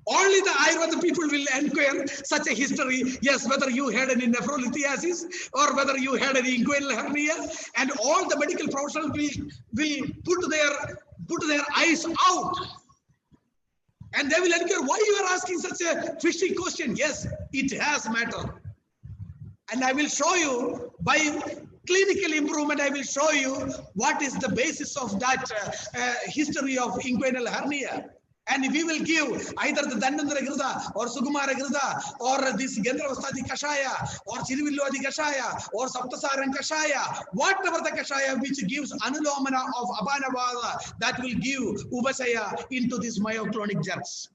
Only the Ayurveda people will inquire such a history. Yes, whether you had any nephrolithiasis or whether you had any inguinal hernia, and all the medical professionals will put their eyes out. And they will inquire, why you are asking such a fishy question? Yes, it has matter. And I will show you by clinical improvement, I will show you what is the basis of that history of inguinal hernia. And we will give either the Dandandra Grida or Sukumara Grida or this Gandharvasadi Kashaya or Chirivilwadi Kashaya or Saptasaran Kashaya, whatever the Kashaya which gives Anulomana of Apanavada, that will give Ubasaya into these myoclonic jerks.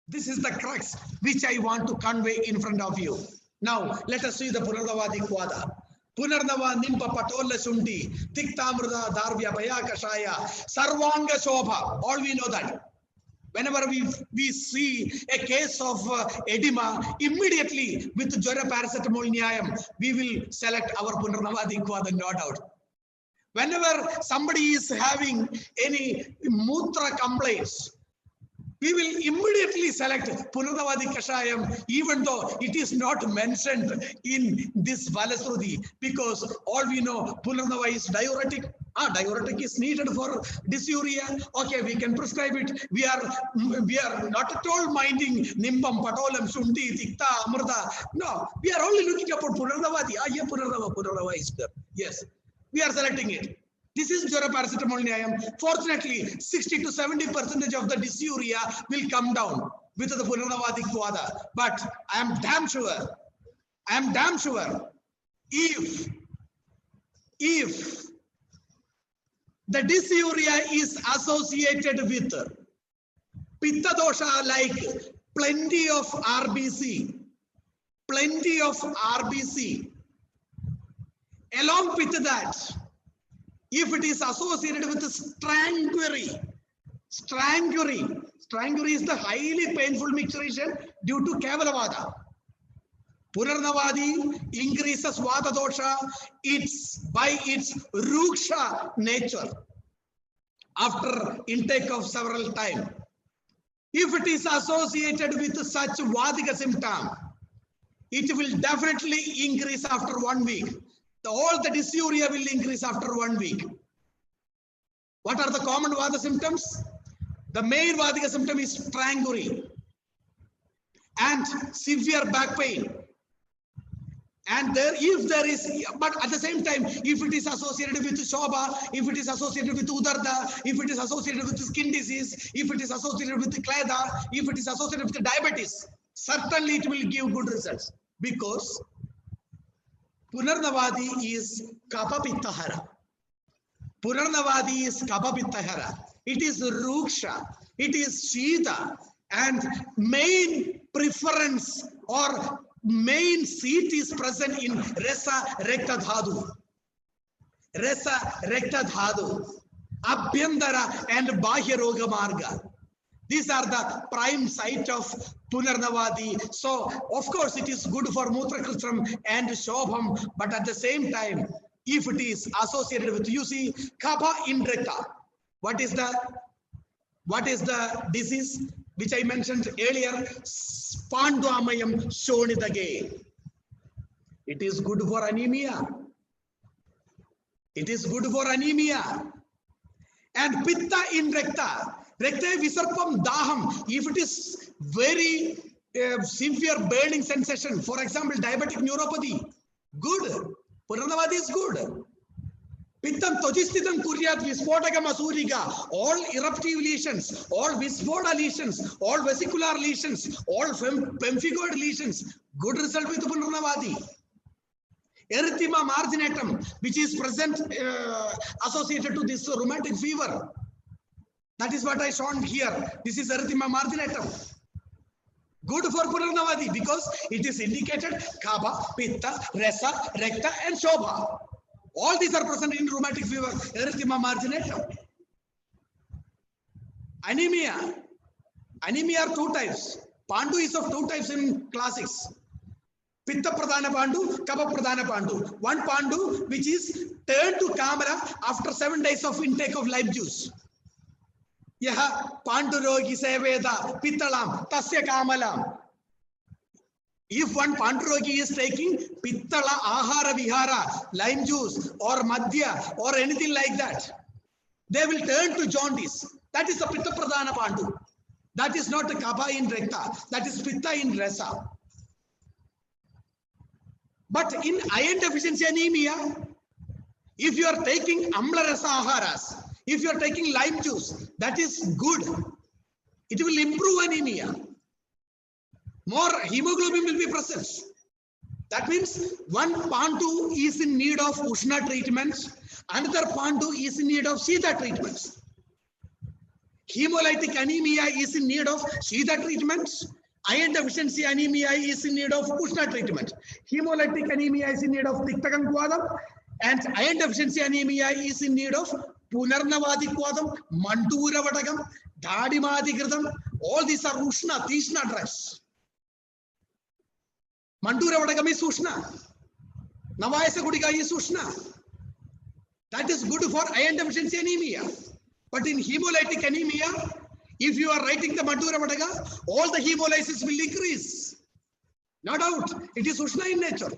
This is the crux which I want to convey in front of you. Now, let us see the Punarnavadi Kwada. Punarnava Nimpa Patola Sundi, Tiktamrada Darvya Payakashaya, Sarvanga Shobha. All we know that. Whenever we see a case of edema, immediately with Jora Paracetamol Nyayam, we will select our Punarnavadi Kwada, no doubt. Whenever somebody is having any Mutra complaints, we will immediately select Punarnavadi Kashayam, even though it is not mentioned in this Valasruti, because all we know Punarnava is diuretic. Diuretic is needed for dysuria. Okay, we can prescribe it. We are not at all minding Nimbam, Patolam, Shundi, Tikta, Amrita. No, we are only looking about Punarnavadi. Yeah, Punarnava is there. Yes, we are selecting it. This is Jwara paracetamol Nyayam. Fortunately, 60 to 70% of the dysuria will come down with the Punarnavadi Kvada. But I am damn sure, if the dysuria is associated with Pitta dosha, like plenty of RBC, along with that, if it is associated with strangury is the highly painful micturition due to Kavalavada. Punarnavadi increases Vata dosha by its ruksha nature after intake of several times. If it is associated with such Vadika symptom, it will definitely increase after 1 week. All the dysuria will increase after 1 week. What are the common Vata symptoms? The main Vadika symptom is strangury and severe back pain. And if there is, but at the same time, if it is associated with Shobha, if it is associated with Udarda, if it is associated with skin disease, if it is associated with Kleda, if it is associated with diabetes, certainly it will give good results, because Punarnavadi is Kapha Pittahara. Punarnavadi is Kapha Pittahara. It is Ruksha, it is Shita, and main preference or main seat is present in Rasa Rekta Dhadu. Abhyandara and Bahya Roga Marga. These are the prime site of Punarnavadi. So, of course, it is good for Mutrakritram and Shobham, but at the same time, if it is associated with, you see, Kapha Indreka. What is the disease which I mentioned earlier? Panduamayam Shonidage. It is good for anemia. And Pitta in Recta. Recta Visarpam Daham. If it is very severe burning sensation, for example, diabetic neuropathy, good. Punarnavadi is good. Pittam Tojistitam Kuryat Vispotaka Masuriga, all eruptive lesions, all Vispoda lesions, all vesicular lesions, all pemphigoid lesions, good result with Punarnavadi. Erythema marginatum, which is present associated to this rheumatic fever. That is what I shown here. This is erythema marginatum. Good for Punarnavadi because it is indicated Kapha, Pitta, Rasa, Recta and Shobha. All these are present in rheumatic fever, erythema marginatum. Anemia. Anemia are 2 types. Pandu is of 2 types in classics. Pitta Pradhana Pandu, Kapha Pradhana Pandu. One Pandu which is turned to Kamala after 7 days of intake of lime juice. Yaha Pandurogi Seveda, Pittalam, Tasya Kamalam. If one Pandurogi is taking Pittala, Ahara Vihara, lime juice or Madhya or anything like that, they will turn to jaundice. That is the Pitta Pradhana Pandu. That is not the Kapha in Recta. That is Pitta in Rasa. But in iron deficiency anemia, if you are taking Amla Rasa Aharas, if you are taking lime juice, that is good. It will improve anemia. More hemoglobin will be present. That means one Pandu is in need of Ushna treatments, another Pandu is in need of Shita treatments. Hemolytic anemia is in need of Shita treatments. Iron deficiency anemia is in need of Ushna treatment. Hemolytic anemia is in need of Tiktakam Kwadam, and iron deficiency anemia is in need of Punarnavadi Kwadam, Mandura Vadagam, Dadimadi Gradam. All these are Ushna, Tishna drugs. Mandura Vadagam is Ushna. Navayasa Gudika is Ushna. That is good for iron deficiency anemia. But in hemolytic anemia, if you are writing the Madhura Vadaga, all the hemolysis will increase. No doubt, it is Ushna in nature.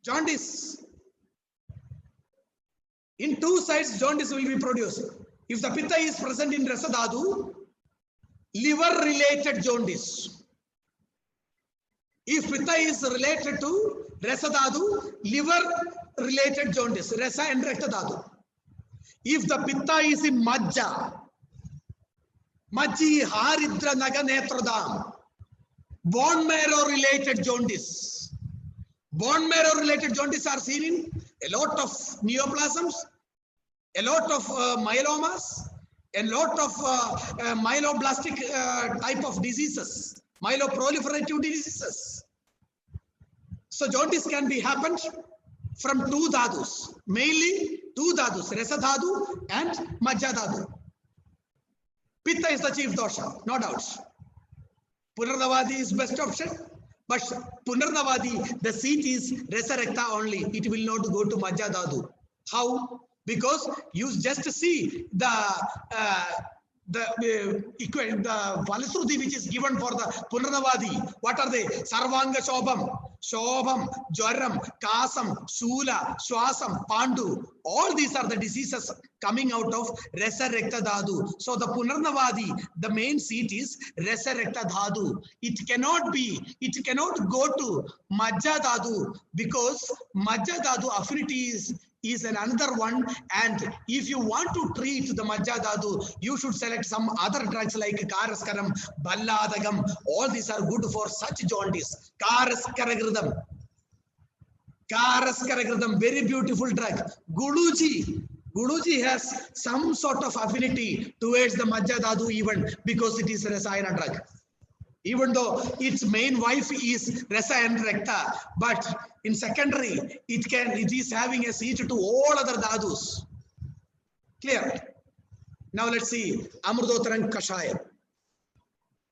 Jaundice. In two sides, jaundice will be produced. If the pitta is present in Rasadhatu, liver-related jaundice. If pitta is related to Rasadhatu, liver-related jaundice, Rasa and Raktadhatu. If the pitta is in Majja, Majji Haridra Naga Netradam, bone marrow-related jaundice. Bone marrow-related jaundice are seen in a lot of neoplasms, a lot of myelomas, a lot of myeloblastic type of diseases, myeloproliferative diseases. So jaundice can be happened from two dhadus, mainly two dhadus, Rasa dhadu and Majja dhadu. Pitta is the chief dosha, no doubts. Punarnavadi is best option, but Punarnavadi, the seat is Rasa-Rakta only. It will not go to Majja dhadu. How? Because you just see the Valasruti which is given for the Punarnavadi. What are they? Sarvanga Shobham, Jwaram, Kasam, Shula, Swasam, Pandu. All these are the diseases coming out of Rasa Rakta Dhadu. So the Punarnavadi, the main seat is Rasa Rakta Dhadu. It cannot go to Majja Dhadu because Majja Dhadu affinity is another one, and if you want to treat the Majja Dhadu, you should select some other drugs like Karaskaram, Balladagam. All these are good for such jaundice. Karaskaram, very beautiful drug. Guluji has some sort of affinity towards the Majja Dhadu even because it is a Rasayana drug. Even though its main wife is Rasa and Rakta, but in secondary, it is having a seat to all other dhadus. Clear? Now let's see Amrudotran Kashayam.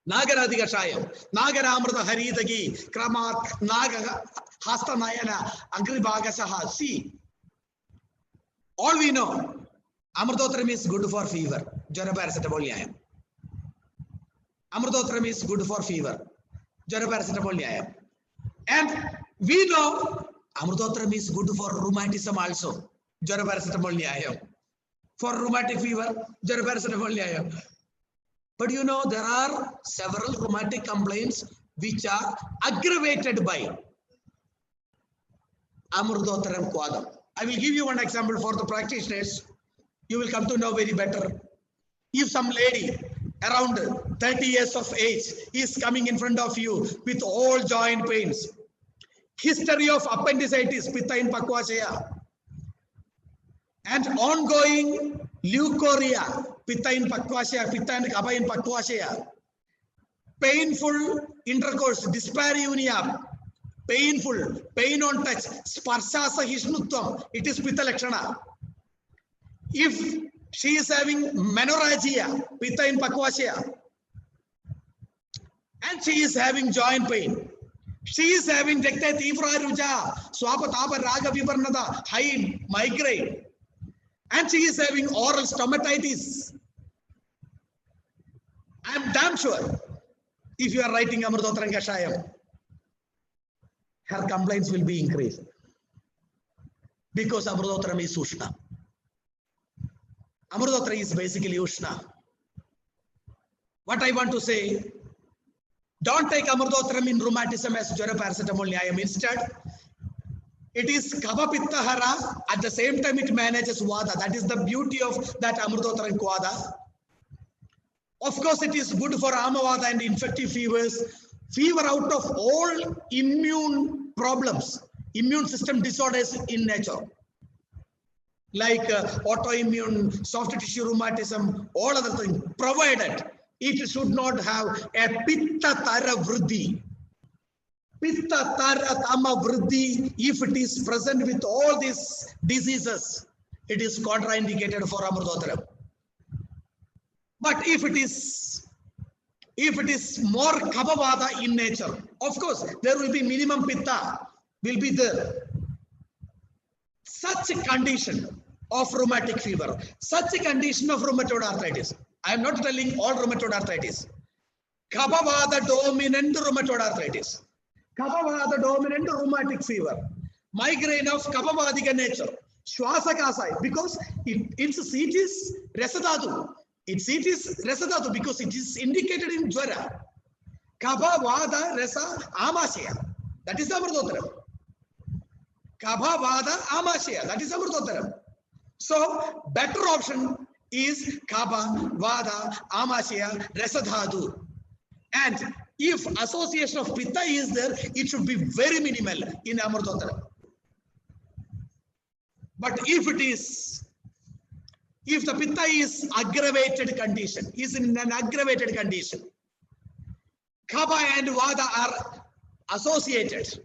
Nagaradi Kashayam. Nagaramrita Haridagi, Kramat, Naga Hasta Nayana, Agribagasaha. See, all we know, Amrudotram is good for fever. Jara paracetamol yayam. Amrudotram is good for fever. Jara paracetamol yayam. And we know Amrudotram is good for rheumatism also. Jara paracetamol yayam. For rheumatic fever, jara paracetamol yayam. But you know, there are several rheumatic complaints which are aggravated by Amrudotram Kwadam. I will give you one example for the practitioners. You will come to know very better. If some lady around 30 years of age is coming in front of you with all joint pains, history of appendicitis, pitta in Pakwashaya, and ongoing leukorrhea, pitta in Pakwashaya, pitta and Kaba in Pakwashaya, painful intercourse, dyspareunia, painful, pain on touch, sparsha sahishnutvam, it is pitta lakshana. If she is having menorrhagia, pitta in Pakwashaya, and she is having joint pain, she is having Rekta Tivra Ruja, Swapatapa Raga Viparnada, high migraine, and she is having oral stomatitis. I am damn sure if you are writing Amrudotram Kashayam, her complaints will be increased because Amrudotram is Ushna. Amrudotram is basically Ushna. What I want to say, don't take Amrudotram in rheumatism as Jara paracetamol nyayam. Instead, it is Kava Pitta Hara. At the same time, it manages Vada. That is the beauty of that Amrudotram Kwada. Of course, it is good for Amavada and infective fevers. Fever out of all immune problems, immune system disorders in nature, like autoimmune, soft tissue rheumatism, all other things, provided it should not have a Pitta Tara Vriddhi. Pitta Tara Tama Vriddhi, if it is present with all these diseases, it is contraindicated for Amrudotram. But if it is more Kabavada in nature, of course, there will be minimum Pitta will be there. such a condition of rheumatic fever, such a condition of rheumatoid arthritis. I am not telling all rheumatoid arthritis. Kaphavada dominant rheumatoid arthritis. Kaphavada dominant rheumatic fever. Migraine of Kaphavadika nature. Shwasakasai, because its seat is Rasadhatu. Its seat is Rasadhatu because it is indicated in Jwara. Kaphavada Rasa Amashya. That is Amrutotharam. Kaphavada Amashya. That is Amrutotharam. So, better option is Kapha, Vada, Amashya, Rasadhatu. And if association of Pitta is there, it should be very minimal in Amrutotharam. But if the Pitta is aggravated condition, is in an aggravated condition, Kapha and Vada are associated.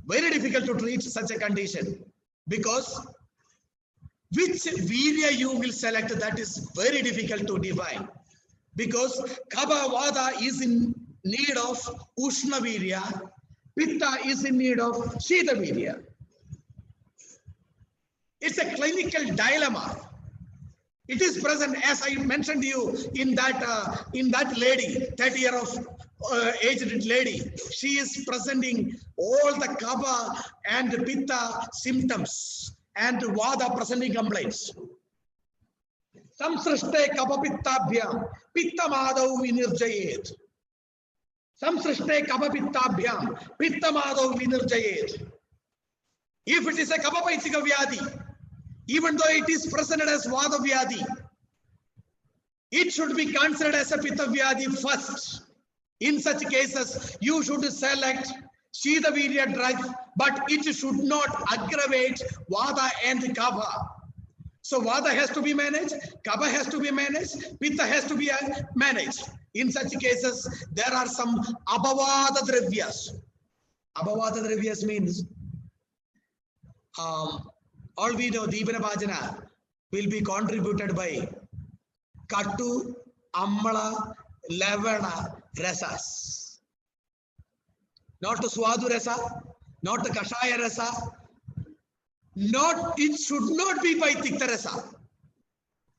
Very difficult to treat such a condition because which virya you will select, that is very difficult to define because Kapha Vada is in need of Ushna virya, Pitta is in need of Shita virya. It's a clinical dilemma. It is present, as I mentioned to you, in that lady, 30-year of aged lady. She is presenting all the Kapha and Pitta symptoms and Vada presenting complaints. Samsrishte Kapha Pittabhyam Pitta Madhav Vinirjayet. Samsrishte Kapha Pittabhyam Pitta Madhav Vinirjayet. If it is a Kapha Paitika Vyadi, even though it is presented as Vada Vyadi, it should be considered as a Pitta Vyadi first. In such cases, you should select Shita Virya drug, but it should not aggravate Vada and Kapha. So Vada has to be managed, Kapha has to be managed, Pitta has to be managed. In such cases, there are some Abhavada Dravyas. Abhavada Dravyas means all we know, Deepana Bhajana will be contributed by Kattu, Amala, Lavana, Rasas. Not the Swadu Rasa, not the Kashaya Rasa, it should not be by Tikta Rasa.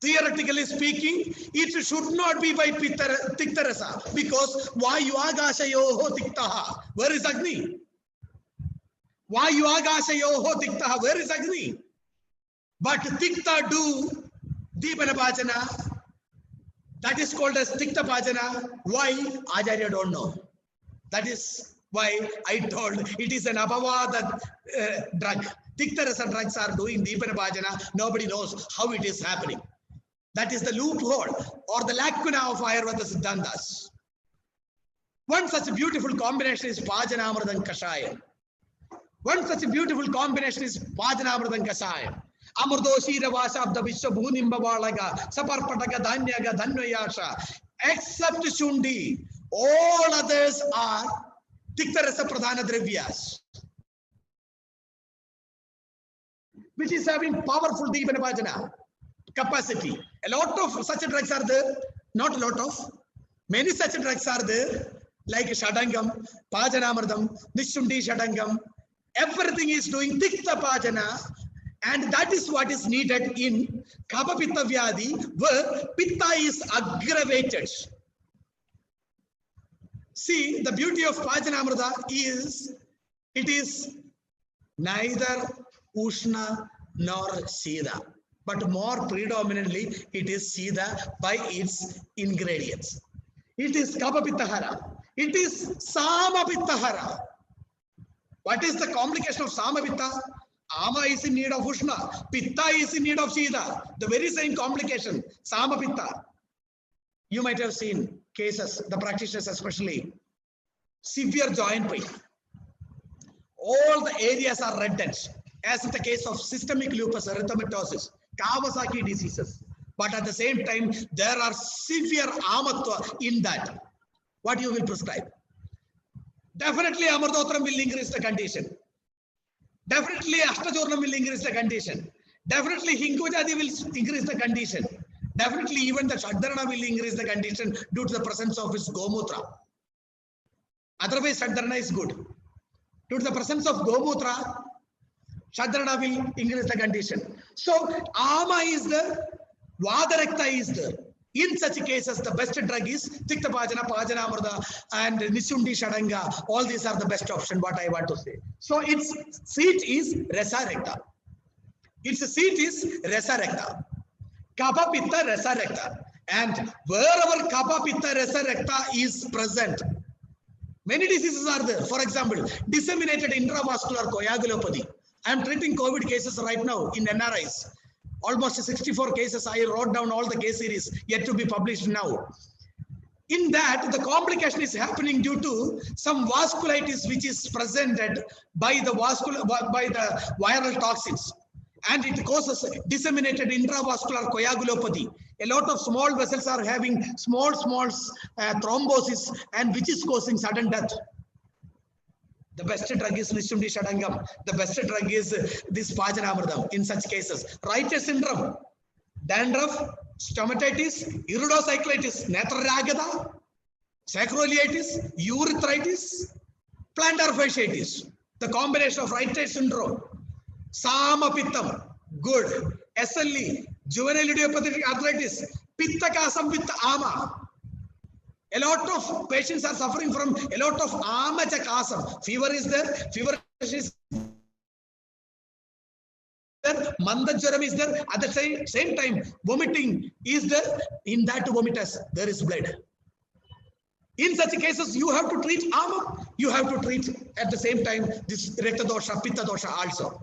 Theoretically speaking, it should not be by Tikta Rasa because Vayuagashayoho Tiktaha. Where is Agni? Vayuagashayoho Tiktaha. Where is Agni? But Tikta do Deepana Bhajana. That is called as Tikta Bhajana. Why? Acharya don't know. That is why I told it is an Abhavada drug. Tikta Rasa drugs are doing Deepana Bhajana. Nobody knows how it is happening. That is the loophole or the lacuna of Ayurveda Siddhantas. One such beautiful combination is Bhajanamridam Kashayam. One such beautiful combination is Bhajanamridam Kashayam. Amurdoshira Vashabda Vishwabhunimba Valaga, Saparpataka Danyaga Dhanvayasha. Except Shundi, all others are Tikta Rasa Pradhana Dravyas, which is having powerful Deepana Bhajana capacity. A lot of such drugs are there, not a lot of, many such drugs are there, like Shadangam, Bhajanamridam, Nishundi Shadangam. Everything is doing Tikta Bhajana, and that is what is needed in Kapha Pitta Vyadi, where Pitta is aggravated. See, the beauty of Bhajanamrita is, it is neither Ushna nor Sida, but more predominantly it is Sida by its ingredients. It is Kapha Pitta Hara. It is Sama Pitta Hara. What is the complication of Sama Pitta? Ama is in need of Ushna. Pitta is in need of Sida. The very same complication. Sama Pitta. You might have seen cases, the practitioners especially, severe joint pain. All the areas are reddened, as in the case of systemic lupus erythematosus, Kawasaki diseases. But at the same time, there are severe amatva in that. What you will prescribe? Definitely Amardotram will increase the condition. Definitely Ashtajornam will increase the condition. Definitely Hinkujadi will increase the condition. Definitely even the Shadharana will increase the condition due to the presence of its Gomutra. Otherwise Shadharana is good. Due to the presence of Gomutra, Shadrana will increase the condition. So Ama is there, Vadarekta is there. In such cases, the best drug is Tiktapajana, Pajanamrita, and Nishundi Shadanga. All these are the best option, what I want to say. So its seat is Resa Recta. Its seat is Resa Recta. Kapha Pitta Resa Recta. And wherever Kapha Pitta Resa Recta is present, many diseases are there. For example, disseminated intravascular coagulopathy. I am treating COVID cases right now in NRIs. Almost 64 cases. I wrote down all the case series yet to be published now. In that, the complication is happening due to some vasculitis which is presented by the viral toxins, and it causes disseminated intravascular coagulopathy. A lot of small vessels are having small thrombosis, and which is causing sudden death. The best drug is Nishundi Shadangam. The best drug is this Pajanamridam in such cases. Reiter syndrome, dandruff, stomatitis, iridocyclitis, netraragada, sacroiliitis, urethritis, plantar fasciitis. The combination of Reiter syndrome, Samapittam, good. SLE, juvenile idiopathic arthritis, Pitta Kasam Pitta Ama. A lot of patients are suffering from a lot of amacha kasam. Fever is there, fever is there, mandajwaram is there. At the same time, vomiting is there. In that vomitus, there is blood. In such cases, you have to treat ama. You have to treat at the same time this rekta dosha, pitta dosha also.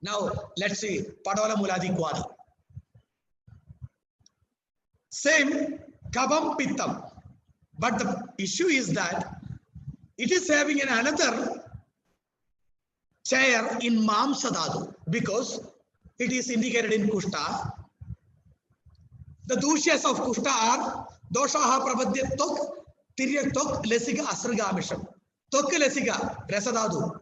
Now, let's see Padola Muladi Kwada. Same kabam pittam. But the issue is that it is having another chair in Mamsadadu because it is indicated in Kushta. The dushyas of Kushta are doshaha prabhadyat tok, tiryak tok, lesiga asrgamisham. Tok lesiga resadadu.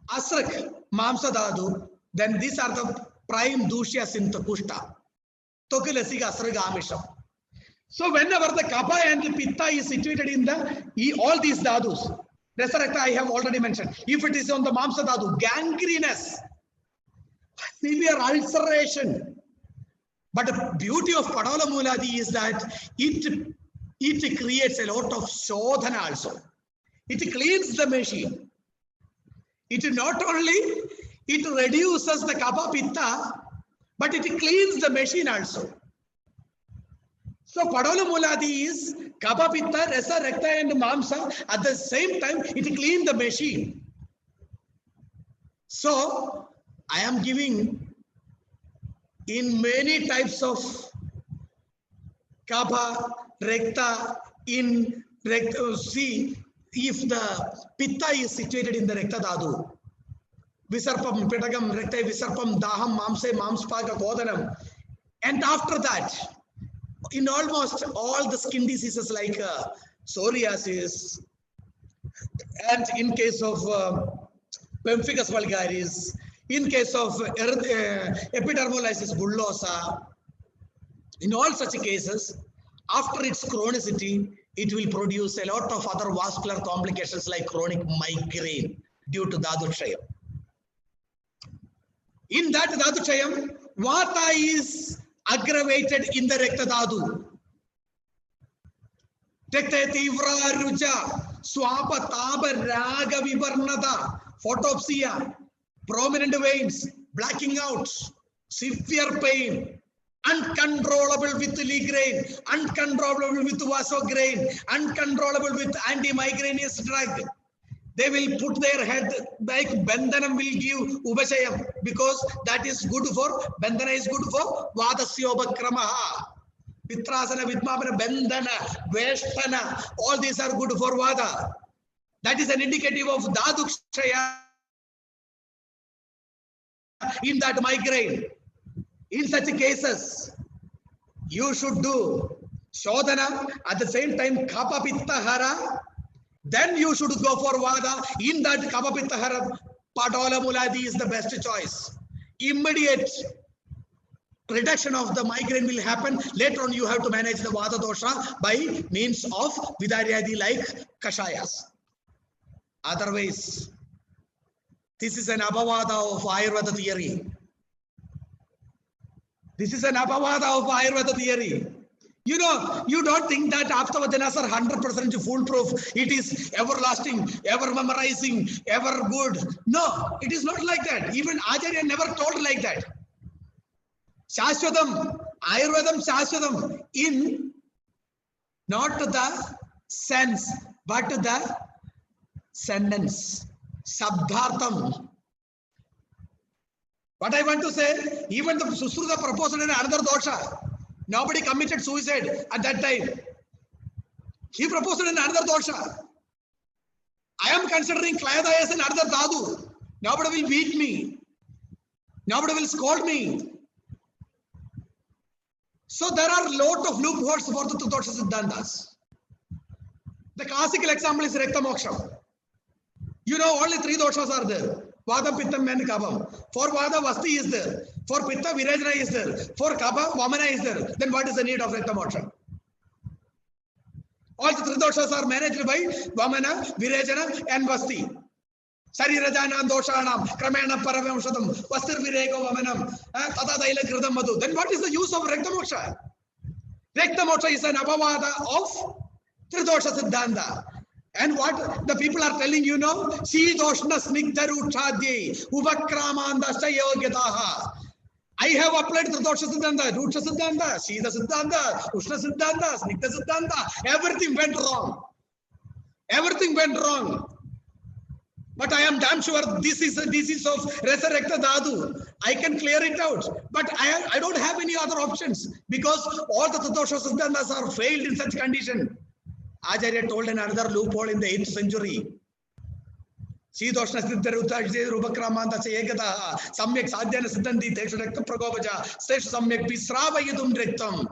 Asrak Mamsadadu. Then these are the prime dushyas in the Kushta. Tok lesiga asrgamisham. So whenever the kapha and the pitta is situated in all these dadus, resurrecta I have already mentioned. If it is on the mamsa dadu, gangrenous, severe ulceration. But the beauty of Padola Muladi is that it creates a lot of shodhana also. It cleans the machine. It not only it reduces the kapha pitta, but it cleans the machine also. So Padola Muladi is kapha pitta, resa, recta and mamsa. At the same time, it cleans the machine. So I am giving in many types of kapha, recta, in recta. See, if the pitta is situated in the recta dadu, visarpam, petagam, recta, visarpam, daham, mamse, mamspaka, kodanam. And after that, in almost all the skin diseases like psoriasis, and in case of pemphigus vulgaris, in case of epidermolysis bullosa, in all such cases, after its chronicity, it will produce a lot of other vascular complications like chronic migraine due to Daduchayam. In that Daduchayam, Vata is aggravated in the recta dadu. Tekte tivra ruja, swapa taba raga vivarnada, photopsia, prominent veins, blacking out, severe pain, uncontrollable with Ligraine, uncontrollable with Vasograine, uncontrollable with anti-migrainous drug. They will put their head like Bandhanam will give Ubashayam because that is good for, Bandhana is good for Vadasyobakramaha. Pitrasana, Vidmapana, Bandhana, Veshtana, all these are good for Vada. That is an indicative of Dadukshaya in that migraine. In such cases, you should do Shodhana, at the same time Kapha Pitta Hara. Then you should go for Vada. In that Kapha Pitta Hara, Padola Muladi is the best choice. Immediate reduction of the migraine will happen. Later on, you have to manage the Vada dosha by means of Vidaryadi like Kashayas. Otherwise, This is an apavada of Ayurveda theory. This is an apavada of Ayurveda theory. You know, you don't think that after Vajanas are 100% foolproof. It is everlasting, ever memorizing, ever good. No, it is not like that. Even Acharya never told like that. Shashwatam, Ayurvedam Shashwatam, in not the sense, but the sentence. Sabdhartam. What I want to say, even the Susruta proposed in another dosha. Nobody committed suicide at that time. He proposed in another dosha. I am considering Klayada as another Dadu. Nobody will beat me. Nobody will scold me. So there are a lot of loopholes for the Dosha Siddhantas. The classical example is Rekta Moksha. You know, only 3 doshas are there. Vada, Pitta, and Kabam. For Vada, Vasti is there. For Pitta, Virajana is there. For Kaba, Vamana is there. Then what is the need of Rekta Moksha? All the 3 doshas are managed by Vamana, Virajana, and Vasti. Sarirajana, Doshanam, Kramena, Paravamshadam, Vastir Virego, Vamanam, Tata Daila Kridam Madhu. Then what is the use of Rekta Moksha? Rekta Moksha is an apavada of Tridosha Siddhanta. And what the people are telling you now, Sidoshna Snigdaru Chadye, Uvakramanda Sayogyataha. I have applied Tridosha Siddhanta, Rucha Siddhanta, Sida Siddhanta, Ushna Siddhanta, Snigda Siddhanta. Everything went wrong. Everything went wrong. But I am damn sure this is a disease of Resurrecta Dadu. I can clear it out. But I don't have any other options because all the Tridosha Siddhantas are failed in such condition. Acharya told another loophole in the 8th century. Sidoshna Siddharutha Rubakramanta Sayegata Samyak Sadhyana Siddhanti Teshu Rekta Pragopaja Sesh Samyak Pisrava Yudum Rektam.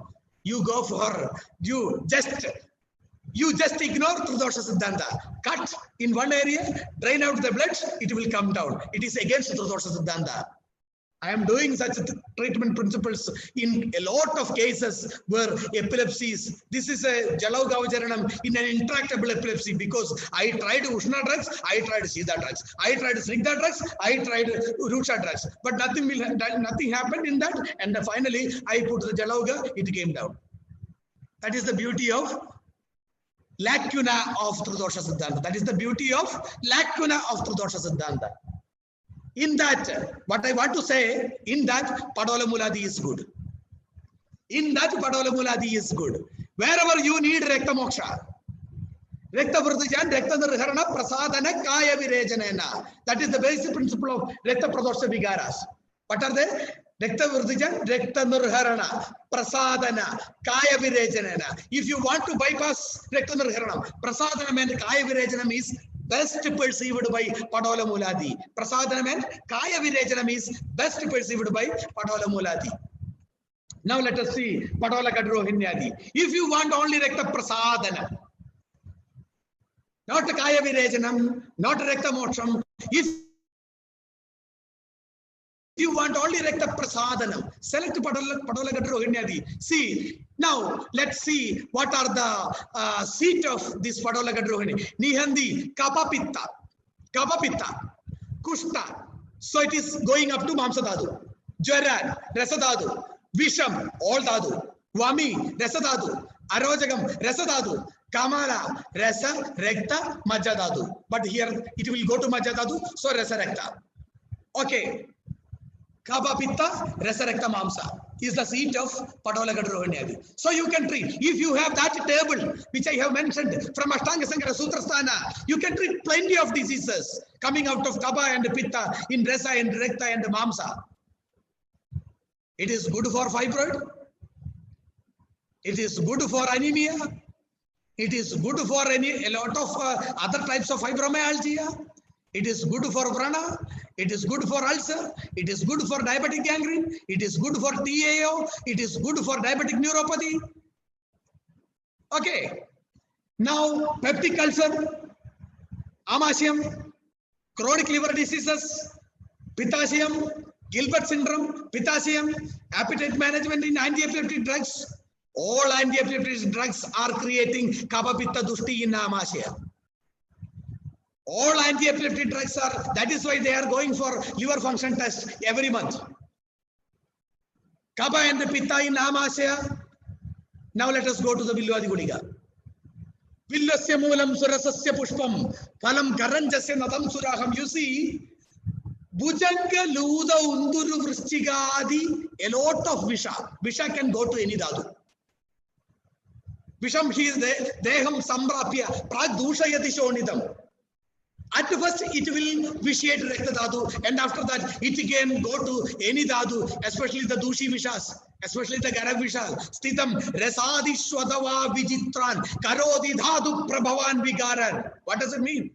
You go for you just ignore Tridosha Siddhanta. Cut in one area, drain out the blood, it will come down. It is against Tridosha Siddhanta. I am doing such treatment principles in a lot of cases where epilepsies. This is a Jalaugavicharanam in an intractable epilepsy because I tried Ushna drugs, I tried Sida drugs, I tried Snigda drugs, I tried Rucha drugs, but nothing happened in that. And finally, I put the Jalauga, it came down. That is the beauty of lacuna of Tridosha Siddhanta. That is the beauty of lacuna of Tridosha Siddhanta. In that, what I want to say, in that, Padola Muladi is good. In that, Padola Muladi is good. Wherever you need Rekta Moksha, Rekta Vrtijan, Rekta Nirharana, Prasadana, Kaya Virejanena. That is the basic principle of Rekta Pradosha Vigaras. What are they? Rekta Vrtijan, Rekta Nirharana, Prasadana, Kaya Virejanena. If you want to bypass Rekta Nirharana, Prasadana and Kaya Virejanam is best perceived by Padola Muladi. Prasadana and Kaya Virejanam is best perceived by Padola Muladi. Now let us see Padola Kadrohinyadi. If you want only Rekta Prasadana, not Kaya Virejanam, not Rekta Moksham, if you want only Rekta Prasadanam, select Padola Kadrohinyadi. See, now let's see what are the seat of this Padola Kadrohini. Nihandi, Kapapitta, Kushta. So it is going up to Mamsadadu. Jwaran, Rasadadu. Visham, all Dadu. Vami, Rasadadu. Arojagam, Rasadadu. Kamala, Rasa, Rekta, Majadadu. But here it will go to Majadadu, so Rasa Rekta. Okay. Kapapitta, Resurrecta Mamsa is the seat of Padola Kadrohinyadi. So you can treat. If you have that table, which I have mentioned from Ashtanga Sankara Sutrasthana, you can treat plenty of diseases coming out of Kaba and Pitta in Resa and Rekta and Mamsa. It is good for fibroid. It is good for anemia. It is good for a lot of other types of fibromyalgia. It is good for Vrana. It is good for ulcer. It is good for diabetic gangrene. It is good for TAO. It is good for diabetic neuropathy. Okay. Now, peptic ulcer, Amashium, chronic liver diseases, Potassium, Gilbert syndrome, Potassium, appetite management in anti-epileptic drugs. All anti-epileptic drugs are creating Kapha Pitta Dushti in Amasya. All anti-epileptic drugs are, that is why they are going for liver function test every month. Kapha and the Pitta in Amasya. Now let us go to the Villadi Gudiga. Villasya Moolam Surasasya Pushpam, Phalam Karanjasya Nadam Suraham. You see, Bhujanga Luda Unduru Vrishchigadi, a lot of Visha. Visha can go to any Dadu. Visham he is there, Deham Sambrapya, Pradushayati Shonidam. At first, it will vitiate Rekta Dhatu, and after that, it can go to any Dhatu, especially the Dushi Vishas, especially the Garak Vishas. Stitam Resadi Shwadava Vijitran, Karodi Dhatu Prabhavan Vigaran. What does it mean?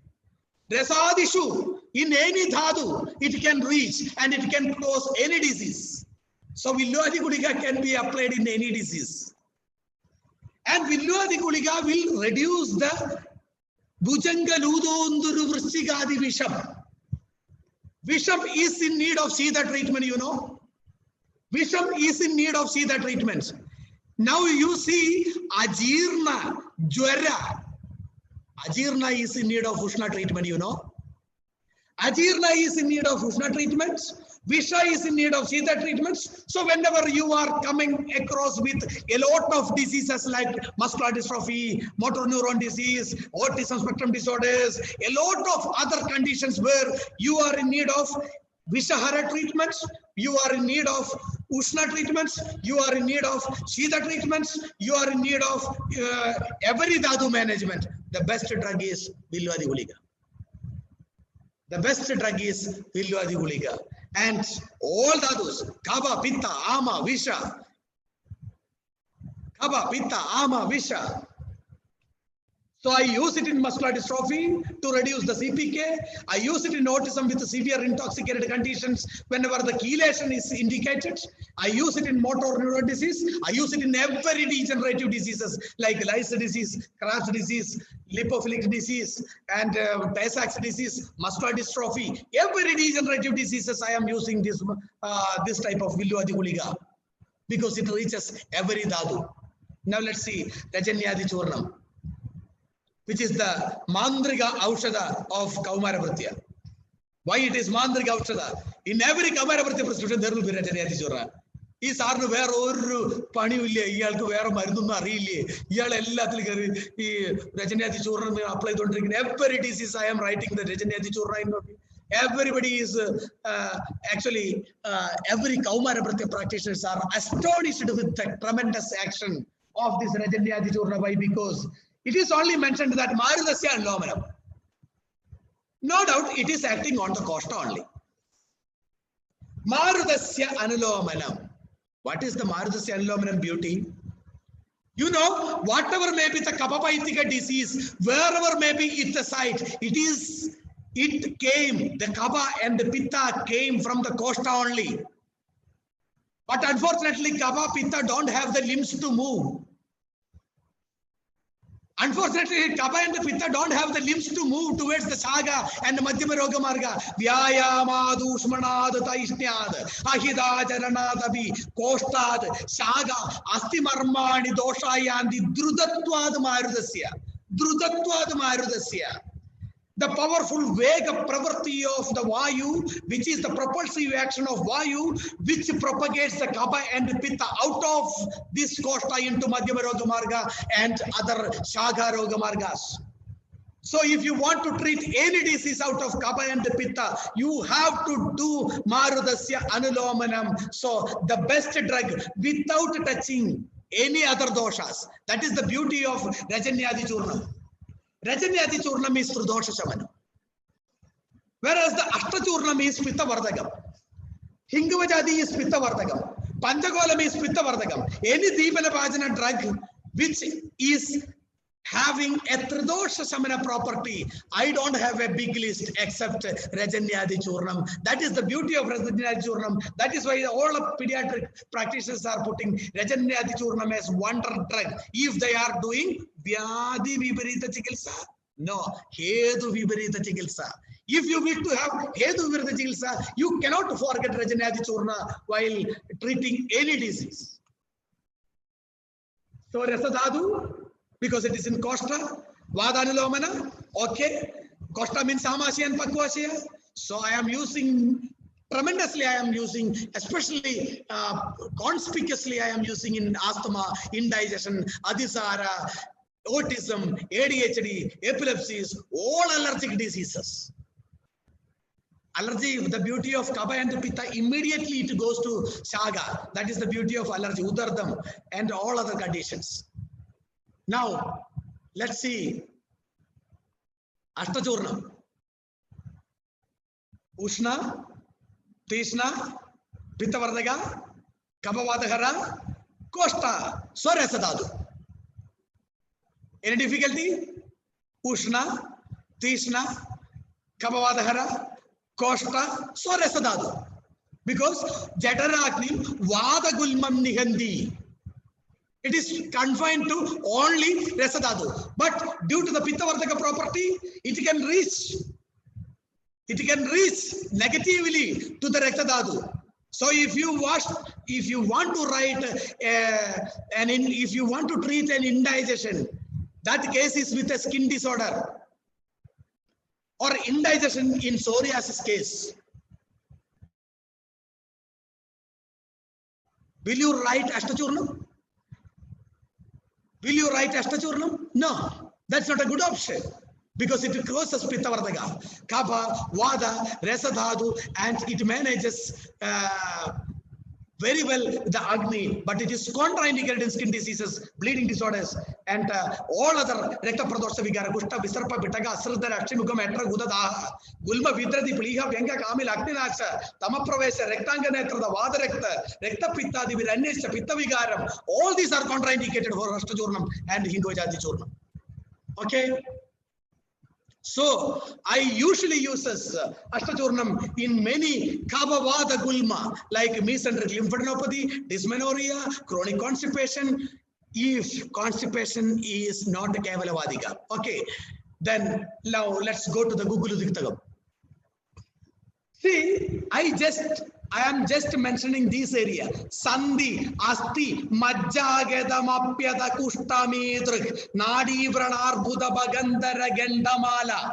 Resadishu, in any Dhatu, it can reach and it can cause any disease. So, Villuadi Gulika can be applied in any disease. And Villuadi Gulika will reduce the Bhujanga Ludonduru Vrishchigadi Visham. Visham is in need of Sita treatment, you know. Visham is in need of Sita treatments. Now you see Ajirna, Jwara. Ajirna is in need of Ushna treatment, you know. Ajirna is in need of Ushna treatments. Visha is in need of Sita treatments. So whenever you are coming across with a lot of diseases like muscular dystrophy, motor neuron disease, autism spectrum disorders, a lot of other conditions where you are in need of Vishahara treatments, you are in need of Ushna treatments, you are in need of Sita treatments, you are in need of every Dhatu management. The best drug is Villuadi Gulika. The best drug is Villuadi Gulika. And all Dhatus, Kapha, Pitta, Ama, Visha. Kapha, Pitta, Ama, Visha. So I use it in muscular dystrophy to reduce the CPK. I use it in autism with severe intoxicated conditions whenever the chelation is indicated. I use it in motor neuron disease. I use it in every degenerative diseases like Lyme disease, Kraft's disease, lipophilic disease, and Tay-Sachs disease, muscular dystrophy. Every degenerative diseases I am using this type of Villuadi Gulika because it reaches every Dhatu. Now let's see Rajanyadi Churnam, which is the Mandriga Aushada of Kaumaravritya. Why it is Mandriga Aushada? In every Kaumaravritya prescription, there will be Rajanyadi Churna. This is where or Pani will Yalku wear Maruduna really. Yal Ella Rajanyadi Churna may apply to drink. Every disease I am writing the Rajanyadi Churna. Everybody is actually every Kaumaravritya practitioners are astonished with the tremendous action of this Rajanyadi Churna. Why? Because it is only mentioned that Marudasya Anulomanam. No doubt it is acting on the costa only. Marudasya Anulomanam. What is the Marudasya Anulomanam beauty? You know, whatever may be the Kapha disease, wherever may be it the site, it came, the Kapha and the Pitta came from the costa only. But unfortunately, Kapha, Pitta don't have the limbs to move. Unfortunately, Kapha and the Pitta don't have the limbs to move towards the Saga and the Madhyama Roga Marga. Vyayamad, Ushmanad, Taishnad, Ahida, Jaranadabi, Kostad, Saga, Astimarmani, Doshayandi, Drudatwad Marudasya. Drudatwad Marudasya. The powerful Vega Pravarti of the Vayu, which is the propulsive action of Vayu, which propagates the Kapha and Pitta out of this costa into Madhyama Roga Marga and other Shaga Roga Margas. So if you want to treat any disease out of Kapha and Pitta, you have to do Marudasya Anulomanam. So the best drug without touching any other doshas. That is the beauty of Rajanyadi Churnam. Rajanyadi Churnam is Trudosha Shamanam. Whereas the Ashtachurnam is Pitta Vardagam. Hingavajadi is Pitta Vardagam. Panchagolam is Pitta Vardagam. Any Deepanapajana drug which is having a Tridosha Samana property, I don't have a big list except Rajanyadi Churnam. That is the beauty of Rajanyadi Churnam. That is why all of pediatric practitioners are putting Rajanyadi Churnam as wonder drug. If they are doing Vyadi Viparita Chikilsa, no, Hedu Viparita Chikilsa. If you wish to have Hedu Viparita Chikilsa, you cannot forget Rajanyadi Churna while treating any disease. So Rasadhadu, because it is in Costa, Vadanilomana, okay. Costa means Samashya and Pakwashya. So I am using tremendously, I am using, especially conspicuously, I am using in asthma, indigestion, adhisara, autism, ADHD, epilepsies, all allergic diseases. Allergy, the beauty of Kapha and Pitta, immediately it goes to Shaga. That is the beauty of allergy, Udardam, and all other conditions. Now, let's see. Ashtachurnam. Ushna, Tishna, Pittavardhaga, Kaphavadhara, Kosta, Swaresadadu. Any difficulty? Ushna, Tishna, Kaphavadhara, Kosta, Swaresadadu. Because Jataragni, Vada Gulmam Nihandi. It is confined to only Resadadu. But due to the Pittavardhaka property, it can reach negatively to the Rektadadu. So if you want to write if you want to treat an indigestion, that case is with a skin disorder or indigestion in psoriasis case. Will you write Ashtachurnam? Will you write Ashtachurnam? No, that's not a good option. Because it crosses Pittavardhaka, Kapha, Vada, Resadhadu, and it manages very well the Agni, but it is contraindicated in skin diseases, bleeding disorders, and all other Rekta Pradosha Vigara, Kushta, Visarpa, Pitaga, Asrada, Akshimukam, Etra, Gudada, Gulma, Vidradi, Pliha, Venga, Kamil, Aktinasha, Tamapravesa, Rectanga Netra, the Vada Rekta Pitta, the Viranesha, Pitta Vigaram, all these are contraindicated for Ashtachurnam and Hindojadi Churnam. Okay. So I usually use Ashtachurnam in many Kaphavada Gulma, like mesenteric lymphadenopathy, dysmenorrhea, chronic constipation, if constipation is not Kevalavadika. Okay, then now let's go to the Gugulu Diktagam. See, I am just mentioning this area. Sandhi, Asti, Majjagadamapyata Kushtamidrik, Nadi Vranar Buddha Bagandara Gendamala,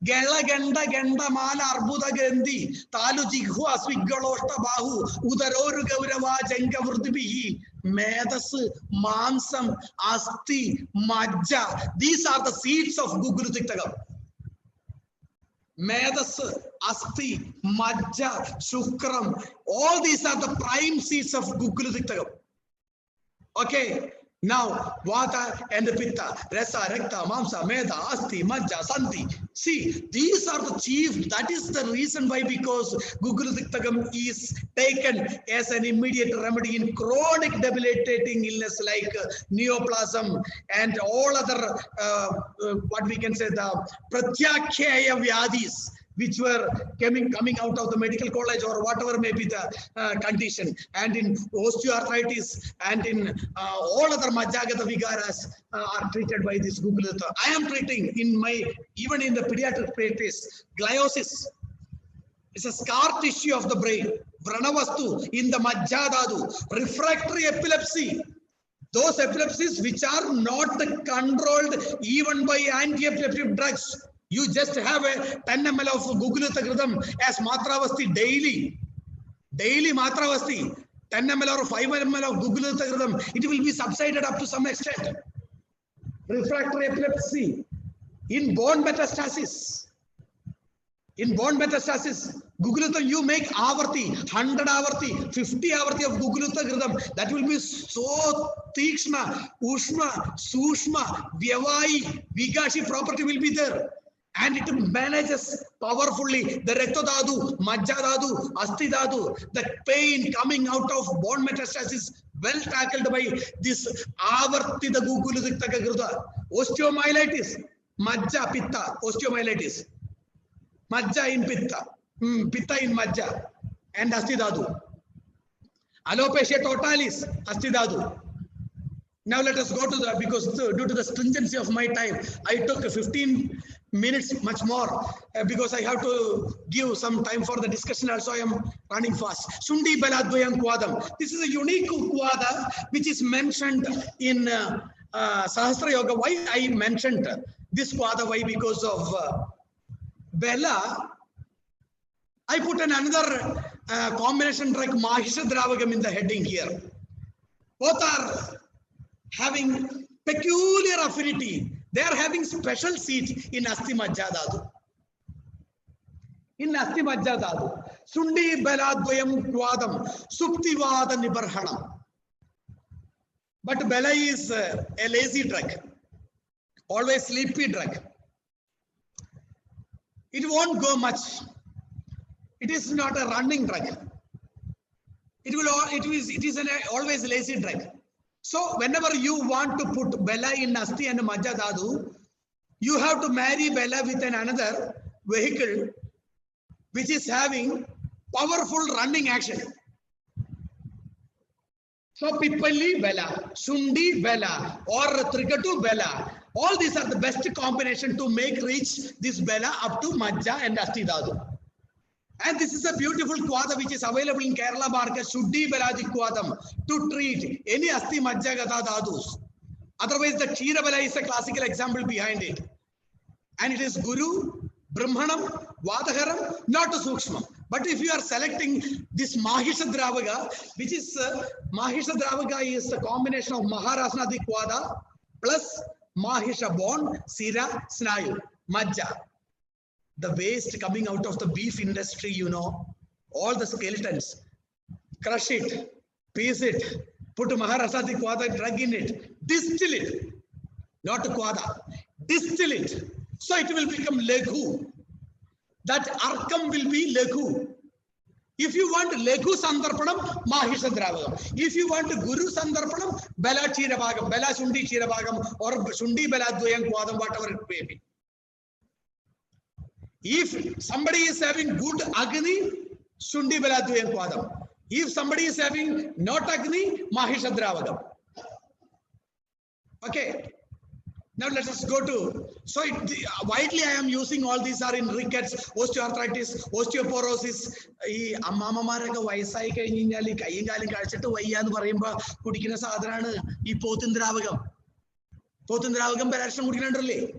Gela Genda Gendamala Arbuda Gendi, Talujikhu Aswigalosta Bahu, Udaroru Gaurava Jenga Vurdibihi, Medas, Mansam, Asti, Majja. These are the seeds of Gugulu Diktagam. Medas, Asti, Majja, Shukram, all these are the prime seeds of Gugulu Diktagam. Okay, now Vata and the Pitta, Resa, Rekta, Mamsa, Meda, Asti, Majja, Sandhi. See, these are the chief, that is the reason why, because Gugulu Diktagam is taken as an immediate remedy in chronic debilitating illness like neoplasm and all other, what we can say, the Pratyakshaya Vyadis, which were coming out of the medical college or whatever may be the condition, and in osteoarthritis and in all other Majjagata Vigaras are treated by this Gugulu. I am treating even in the pediatric practice, gliosis. It's a scar tissue of the brain. Vranavastu in the Majjadadu, refractory epilepsy. Those epilepsies which are not controlled even by anti-epileptic drugs. You just have a 10 ml of Gugulu Diktagam as Matravasti daily. Daily Matravasti. 10 ml or 5 ml of Gugulu Diktagam. It will be subsided up to some extent. Refractory epilepsy. In bone metastasis. In bone metastasis, Gugulu Diktagam, you make Avarti, 100 Avarti, 50 Avarti of Gugulu Diktagam. That will be so Tikshna, Ushma, Sushma, Vyavai, Vigashi property will be there. And it manages powerfully the Rektadadu, Majjadadu, Astidadu, the pain coming out of bone metastasis, well tackled by this Avarti, the Gugulu Diktagam. Osteomyelitis, Majja, Pitta, osteomyelitis. Majja in Pitta, Pitta in Majja, and Astidadu. Alopecia totalis, Astidadu. Now let us go to the, because due to the stringency of my time, I took 15 minutes much more because I have to give some time for the discussion. Also, I am running fast. Sundi Baladvayam Kwadam. This is a unique Kwada which is mentioned in Sahasra Yoga. Why I mentioned this Kwada? Why? Because of Bela, I put another combination drug Mahishadravagam in the heading here. Both are having peculiar affinity. They are having special seat in Asti Majja Dhatu. In Asti Majja Dhatu. Sundi Beladvayam Kwadam Suptivada Nibarhanam. But Bela is a lazy drug. Always sleepy drug. It won't go much. It is not a running drug. It is an always lazy drug. So whenever you want to put Bela in Asti and Majja Dhatu, you have to marry Bela with another vehicle which is having powerful running action. So Pippali Bela, Sundi Bela, or Trikatu Bela, all these are the best combination to reach this Bela up to Majja and Asti Dhatu. And this is a beautiful Kwada which is available in Kerala market, Shuddhi Belaji Kwadam, to treat any Asti Majja Gata Dhadus. Otherwise, the Kshira Bela is a classical example behind it. And it is Guru, Brahmanam, Vadaharam, not a Sukshma. But if you are selecting this Mahishadravaka, which is Mahishadravaka is the combination of Maharasnadi Kwada plus Mahisha bone, Sira, Snayu, Majja. The waste coming out of the beef industry, you know, all the skeletons, crush it, piece it, put Maharasadi Kwada drug in it, distill it, not Kwada, distill it. So it will become Leghu. That Arkam will be Leghu. If you want Leghu Sandarpanam, Mahishadravagam. If you want Guru Sandarpanam, Bela Chirabagam, Bela Sundi Chirabagam, or Sundi Bela Duyang Kwadam, whatever it may be. If somebody is having good Agni, Sundi Bela Duyang Kwadam. If somebody is having not Agni, Mahishadravagam. Okay. Now let us go to, so widely I am using all these are in rickets, osteoarthritis, osteoporosis. This Ammamamarakku vayassayi kazhinjal kayyum kaalum kazhichittu vayya ennu parayumbo kudikkuna sadhananu ee Pothindravagam. Pothindravagam parasham kudikkannundalle.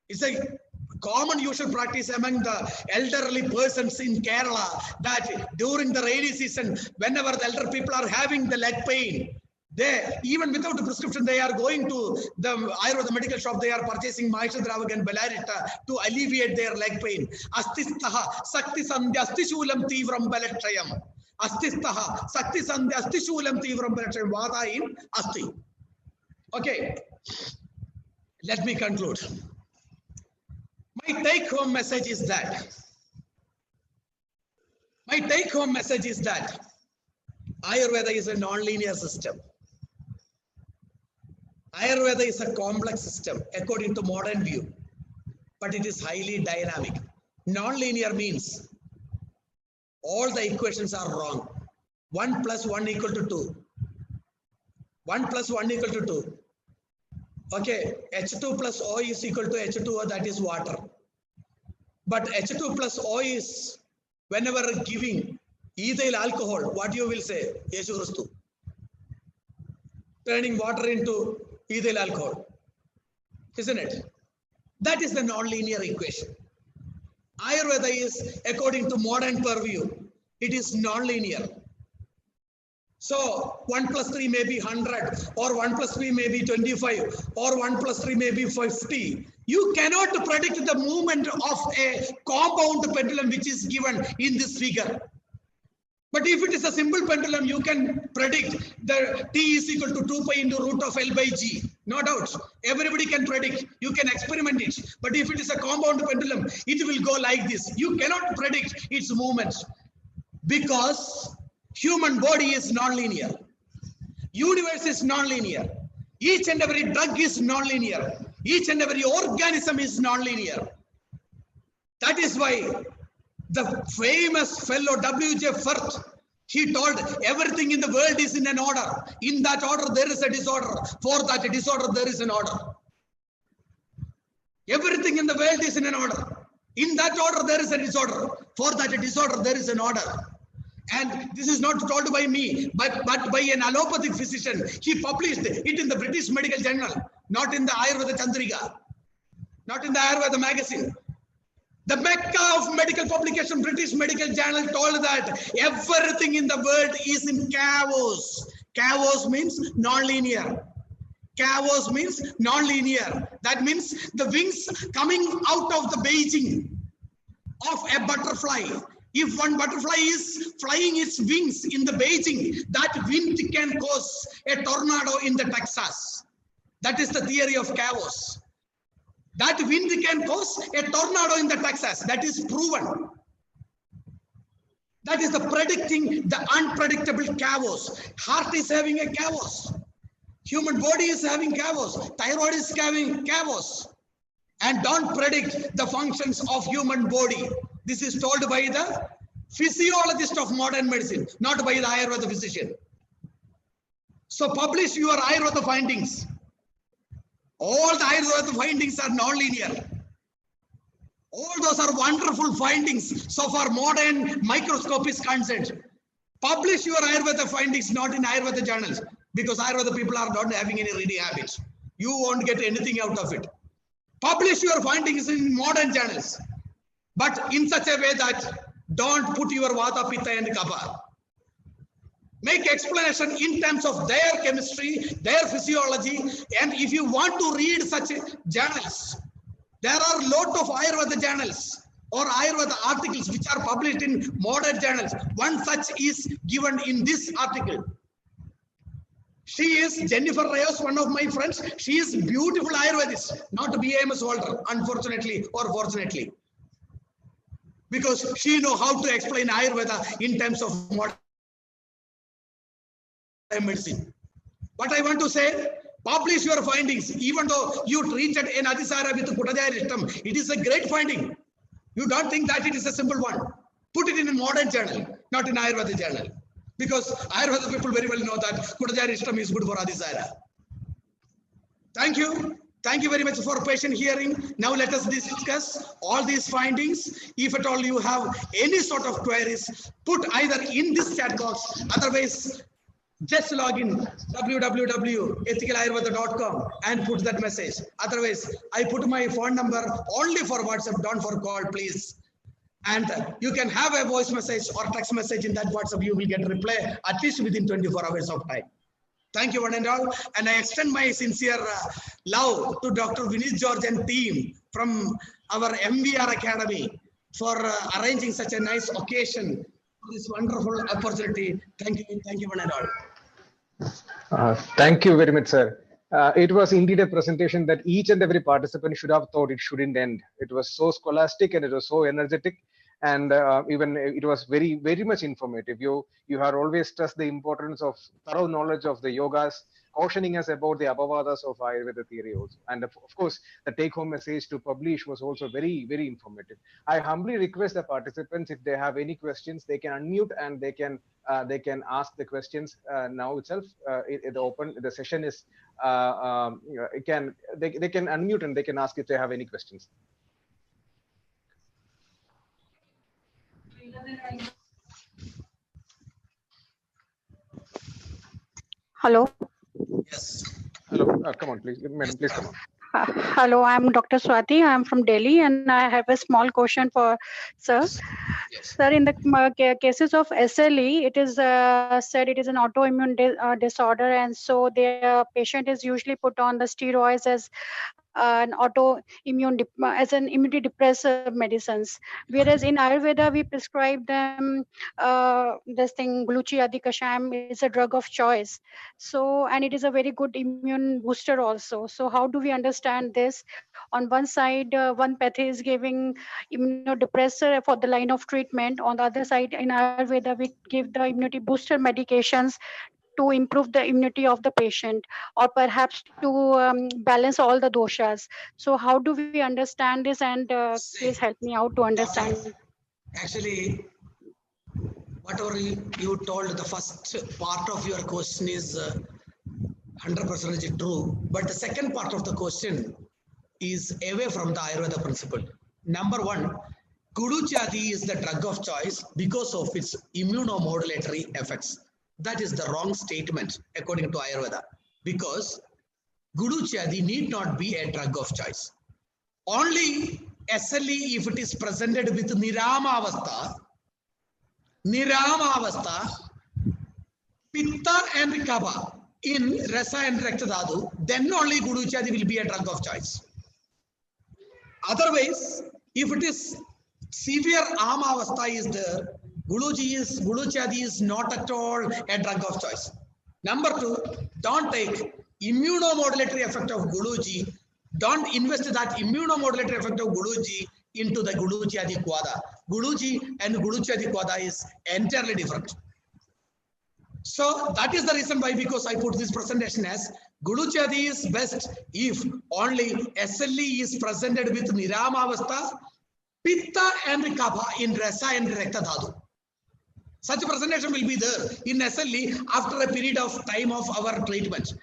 It's a common usual practice among the elderly persons in Kerala that during the rainy season, whenever the elder people are having the leg pain, they, even without a prescription, they are going to the Ayurveda medical shop, they are purchasing Mahishadravaka and Belarita to alleviate their leg pain. Astistaha, Sakti Sandhya, Astishulam Tivram Belatchayam. Astistaha, Sakti Sandhya, Astishulam Tivram Belatchayam. Vada in Asti. Okay, let me conclude. My take-home message is that Ayurveda is a non-linear system. Ayurveda is a complex system according to modern view, but it is highly dynamic. Non-linear means all the equations are wrong. 1 plus 1 equal to 2. 1 plus 1 equal to 2. Okay, H2 plus O is equal to H2O, that is water. But H2 plus O is, whenever giving ethyl alcohol, what you will say? Yeshu Christu. Turning water into ethyl alcohol. Isn't it? That is the non-linear equation. Ayurveda is, according to modern purview, it is non-linear. So 1 plus 3 may be 100, or 1 plus 3 may be 25, or 1 plus 3 may be 50. You cannot predict the movement of a compound pendulum which is given in this figure. But if it is a simple pendulum, you can predict the T is equal to 2 pi into root of L by G. No doubt. Everybody can predict. You can experiment it. But if it is a compound pendulum, it will go like this. You cannot predict its movements because human body is non-linear. Universe is non-linear. Each and every drug is non-linear. Each and every organism is non-linear. That is why the famous fellow W.J. Firth, he told everything in the world is in an order. In that order, there is a disorder. For that disorder, there is an order. Everything in the world is in an order. In that order, there is a disorder. For that disorder, there is an order. And this is not told by me, but by an allopathic physician. He published it in the British Medical Journal, not in the Ayurveda Chandrika, not in the Ayurveda magazine. The Mecca of medical publication, British Medical Journal, told that everything in the world is in chaos. Chaos means non-linear. Chaos means non-linear. That means the wings coming out of the Beijing of a butterfly. If one butterfly is flying its wings in the Beijing, that wind can cause a tornado in the Texas. That is the theory of chaos. That wind can cause a tornado in the Texas. That is proven. That is the predicting the unpredictable chaos. Heart is having a chaos. Human body is having chaos. Thyroid is having chaos. And don't predict the functions of human body. This is told by the physiologist of modern medicine, not by the Ayurveda physician. So publish your Ayurveda findings. All the Ayurveda findings are non-linear. All those are wonderful findings. So far modern microscope is concerned. Publish your Ayurveda findings, not in Ayurveda journals, because Ayurveda people are not having any reading habits. You won't get anything out of it. Publish your findings in modern journals, but in such a way that don't put your Vata, Pitta and Kapha. Make explanation in terms of their chemistry, their physiology, and if you want to read such journals, there are a lot of Ayurveda journals or Ayurveda articles which are published in modern journals. One such is given in this article. She is Jennifer Reyes, one of my friends. She is beautiful Ayurvedist, not a BAMS holder, unfortunately or fortunately. Because she knows how to explain Ayurveda in terms of modern medicine. What I want to say, publish your findings. Even though you treated an Adhisara with Kutajarishtam, it is a great finding. You don't think that it is a simple one. Put it in a modern journal, not in Ayurveda journal. Because Ayurveda people very well know that Kutajarishtam is good for Adhisara. Thank you. Thank you very much for patient hearing. Now let us discuss all these findings. If at all you have any sort of queries, put either in this chat box, otherwise just log in www.ethicalayurveda.com and put that message. Otherwise, I put my phone number only for WhatsApp, don't for call, please. And you can have a voice message or text message in that WhatsApp. You will get a reply at least within 24 hours of time. Thank you one and all. And I extend my sincere love to Dr. Vineet George and team from our MVR Academy for arranging such a nice occasion, this wonderful opportunity. Thank you one and all. Thank you very much, sir. It was indeed a presentation that each and every participant should have thought it shouldn't end. It was so scholastic and it was so energetic, and even it was very, very much informative. You have always stressed the importance of thorough knowledge of the yogas, cautioning us about the apavadas of Ayurveda theory also. And of course, the take-home message to publish was also very, very informative. I humbly request the participants, if they have any questions, they can unmute and they can ask the questions now itself. The session is they can unmute and they can ask if they have any questions. Hello. Yes. Hello, come on, please, madam, please come on. Hello, I'm Dr. Swati. I'm from Delhi, and I have a small question for sir. Yes. Sir, in the cases of SLE, it is said it is an autoimmune disorder, and so the patient is usually put on the steroids as an autoimmune as an immunity depressor medicines. Whereas in Ayurveda, we prescribe them this thing Guluchi Adi Kashayam is a drug of choice. So, and it is a very good immune booster also. So, how do we understand this? On one side, one pathy is giving immunodepressor for the line of treatment. On the other side, in Ayurveda, we give the immunity booster medications to improve the immunity of the patient, or perhaps to balance all the doshas. So how do we understand this, and please help me out to understand. Doctor, actually, whatever you told, the first part of your question is 100% true, but the second part of the question is away from the Ayurveda principle. Number one, Guduchadi is the drug of choice because of its immunomodulatory effects. That is the wrong statement according to Ayurveda, because Guduchadi need not be a drug of choice. Only SLE, if it is presented with Niramavastha, Pitta and Kapha in Rasa and Rakta Dhatu, then only Guluchadi will be a drug of choice. Otherwise, if it is severe Amavastha is there, Guluchadi is not at all a drug of choice. Number two, don't take immunomodulatory effect of Guluji. Don't invest that immunomodulatory effect of Guluji into the Guluchadi Quada. Guluji and Guluchadi Quada is entirely different. So that is the reason why, because I put this presentation as Guluchadi is best if only SLE is presented with Niramavastha, Pitta and Kapha in Rasa and Rakta Dhatu. Such a presentation will be there in SLE after a period of time of our treatment.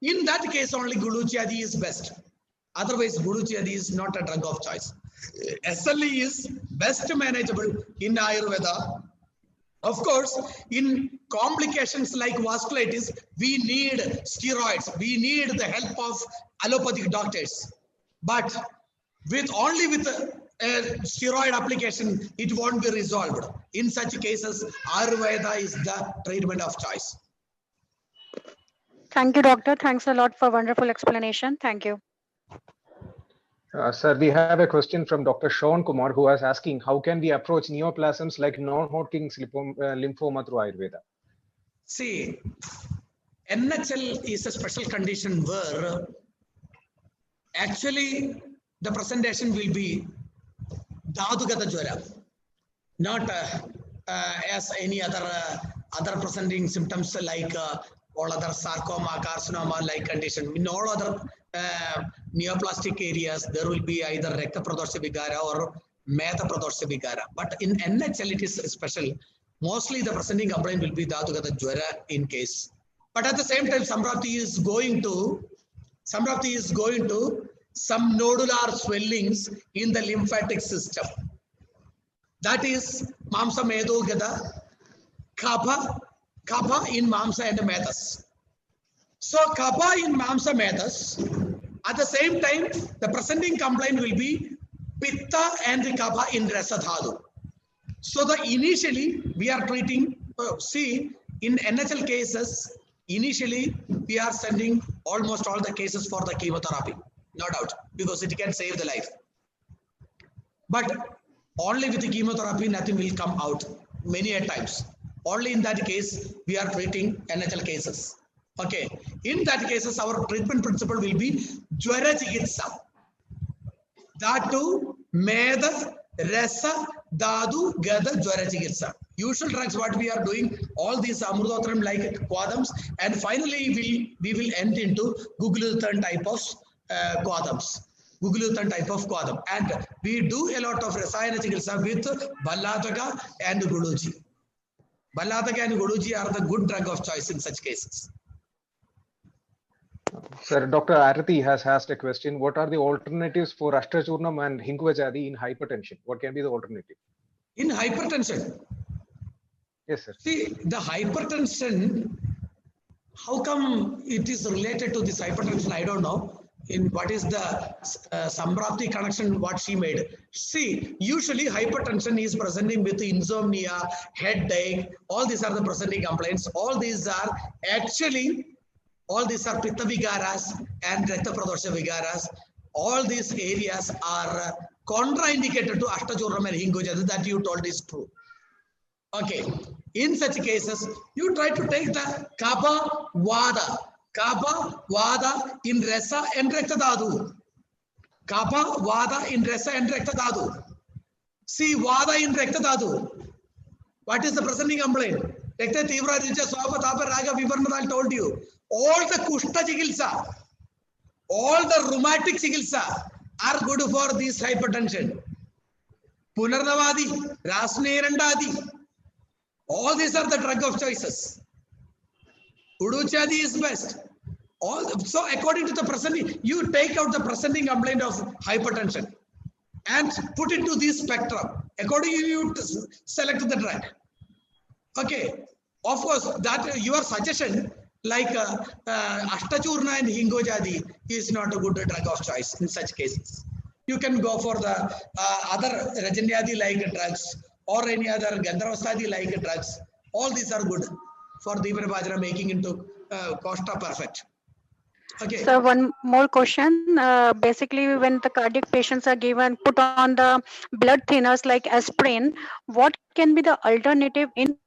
In that case, only Guluchadi is best. Otherwise, Guluchadi is not a drug of choice. SLE is best manageable in Ayurveda. Of course, in complications like vasculitis, we need steroids. We need the help of allopathic doctors. But only with a steroid application, it won't be resolved. In such cases, Ayurveda is the treatment of choice. Thank you, doctor. Thanks a lot for wonderful explanation. Thank you. Sir, we have a question from Dr. Sean Kumar, who is asking, how can we approach neoplasms like non-Hodgkin's lymphoma through Ayurveda? See, NHL is a special condition where actually the presentation will be Dhadugata Jwara, not as any other presenting symptoms like all other sarcoma, carcinoma like condition. In all other neoplastic areas, there will be either Rekta Pradorsha Vigara or Metha Pradorsha Vigara. But in NHL, it is special. Mostly the presenting complaint will be Dhadugata Jwara in case. But at the same time, Samprapti is going to some nodular swellings in the lymphatic system. That is Mamsa Medo Gada, Kapha in Mamsa and Methas. So Kapha in Mamsa Methas, at the same time, the presenting complaint will be Pitta and Kapha in Rasa Dhatu. So initially we are treating, see, in NHL cases, initially we are sending almost all the cases for the chemotherapy, no doubt, because it can save the life. But only with the chemotherapy, nothing will come out many a times. Only in that case, we are treating NHL cases. Okay. In that cases, our treatment principle will be Jwara Chikitsa. Dhatu, Meda, Rasa, Dhadu, Gada, Jwara Chikitsa. Usual drugs, what we are doing, all these Amrutotram like Quadams, and finally we will end into Guguluthan type of Quadams. Guguluthan type of Quadam. And we do a lot of Rasayana Chikitsa with Ballataka and Guluji. Ballataka and Guluji are the good drug of choice in such cases. Sir, Dr. Arati has asked a question. What are the alternatives for Ashtachurnam and Hinguvachadi in hypertension? What can be the alternative? In hypertension? Yes, sir. See, the hypertension, how come it is related to this hypertension? I don't know. In what is the Samprapti connection, what she made. See, usually hypertension is presenting with insomnia, headache, all these are the presenting complaints. All these are Pitta Vigaras and Rakta Pradorsha Vigaras. All these areas are contraindicated to Ashtachurnam and Hinguvachadi, that you told is true. Okay, in such cases, you try to take the Kapha Vada in Rasa and Rakta Dhatu. Kapha Vada in Rasa and Rakta Dhatu. See, Vada in Rakta Dhatu. What is the presenting complaint? Rakta Tivra Richa Swapa Tapa Raga Vivarnada, I told you. All the Kushta Chikilsa, all the rheumatic Chikilsa are good for this hypertension. Punarnavadi, Rasnerandadi. All these are the drug of choices. Uduchadi is best. So according to the presenting, you take out the presenting complaint of hypertension and put it to this spectrum. Accordingly, you select the drug. Okay. Of course, that your suggestion like Ashtachurna and Hinguvachadi is not a good drug of choice in such cases. you can go for the other Rajanyadi like drugs or any other Gandharvastadi like drugs. All these are good for Deepanabhajana making into Costa perfect. Okay. So one more question. Basically, when the cardiac patients are given, put on the blood thinners like aspirin, what can be the alternative in?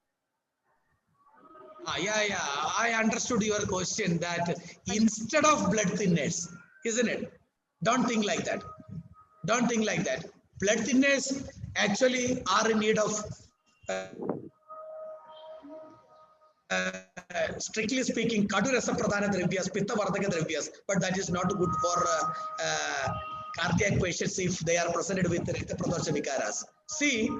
Yeah. I understood your question that instead of blood thinners, isn't it? Don't think like that. Don't think like that. Blood thinners actually are in need of strictly speaking, Kadu Rasa Pradhana Dravyas, Pitta Vardhaka Dravyas, but that is not good for cardiac patients if they are presented with Rakta Pradosha Vikaras. See,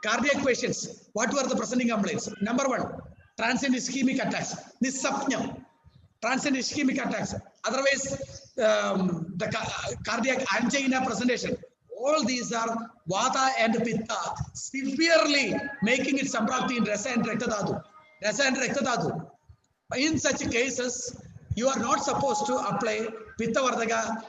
cardiac patients, what were the presenting complaints? Number one, transient ischemic attacks, Nisapnyam, transient ischemic attacks. Otherwise, the cardiac angina presentation. All these are Vata and Pitta severely making it Samprakti in Rasa and Rakta Dhatu. Rasa and Rakta Dhatu. In such cases, you are not supposed to apply Pitta Vardhaka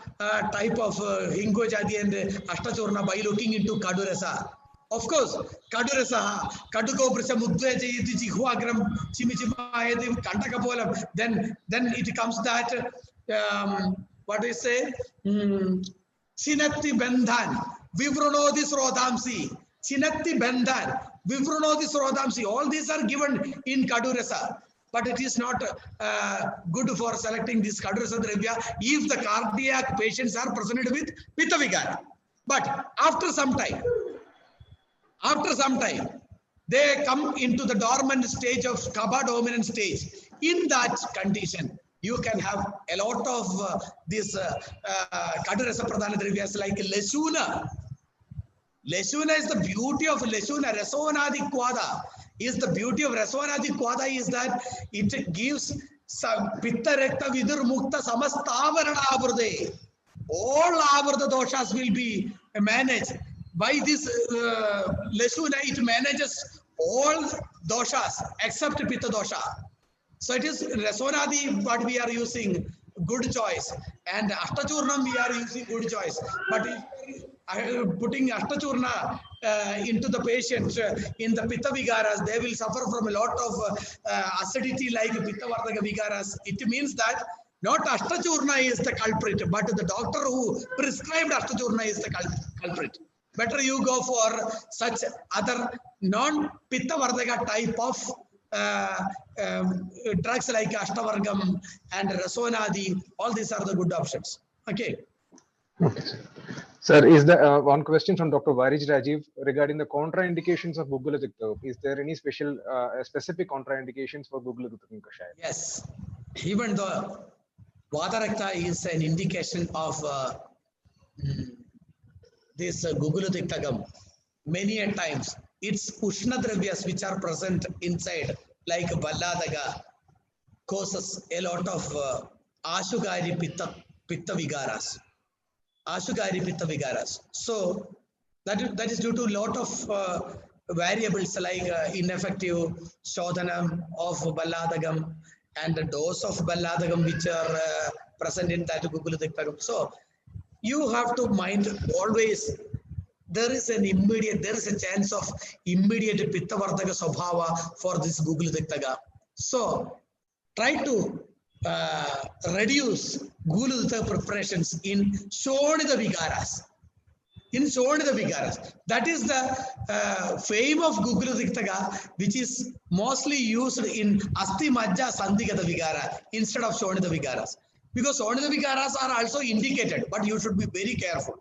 type of Hingo Jadi and Ashtachurna by looking into Kadu Rasa. Of course, Kadu Rasa, Kaduko Prisa Mudveji, Jihuagram, Chimichima, Kantakapolam, then it comes that what do you say? Chinatti Bandhan, Vivronodi Srodamsi, Chinatti Bandhan, Vivronodi Srodamsi, all these are given in Kadurasa, but it is not good for selecting this Kadurasa Dravya if the cardiac patients are presented with Pitta Vigara. But after some time, they come into the dormant stage of Kapha dominant stage. In that condition, you can have a lot of these Kadurasa Pradhana Dravyas like Lesuna. Lesuna is the beauty of Lesuna. Rasonadi Kwada is the beauty of Rasonadi Kwada is that it gives Pitta Rekta Vidur Mukta Samastavarana Avrde. All Avrda doshas will be managed. By this Lesuna, it manages all doshas except Pitta dosha. So it is Rasonadi, but we are using good choice, and Ashtachurnam we are using good choice. But if putting Ashtachurna into the patient in the Pitta Vigaras, they will suffer from a lot of acidity like Pitta Vardhaka Vigaras. It means that not Ashtachurna is the culprit, but the doctor who prescribed Ashtachurna is the culprit. Better you go for such other non-Pitta Vardhaka type of drugs like Ashtavargam and Rasonadi. All these are the good options. Okay. Okay, sir. Sir, is the one question from Dr. Varij Rajiv regarding the contraindications of Gugulatikta? Is there any specific contraindications for Gugulatikta Kashaya? Yes, even though Vadarakta is an indication of this Gugulatikta, many a times it's Ushna Dravyas which are present inside, like Balladaga, causes a lot of Ashugari Pitta Vigaras. Ashugari Pitta Vigaras. So that is due to a lot of variables like ineffective Shodhanam of Balladagam and the dose of Balladagam which are present in that Gugulatikta. So you have to mind always there is a chance of immediate Pitta Vardhaka Swabhava for this Gugulatikta. So try to reduce Gugulatikta preparations in Shonida Vigaras. That is the fame of Gugulatikta, which is mostly used in Asti Majja Sandhigata Vigara instead of Shonida Vigaras. Because Shonida Vigaras are also indicated, but you should be very careful.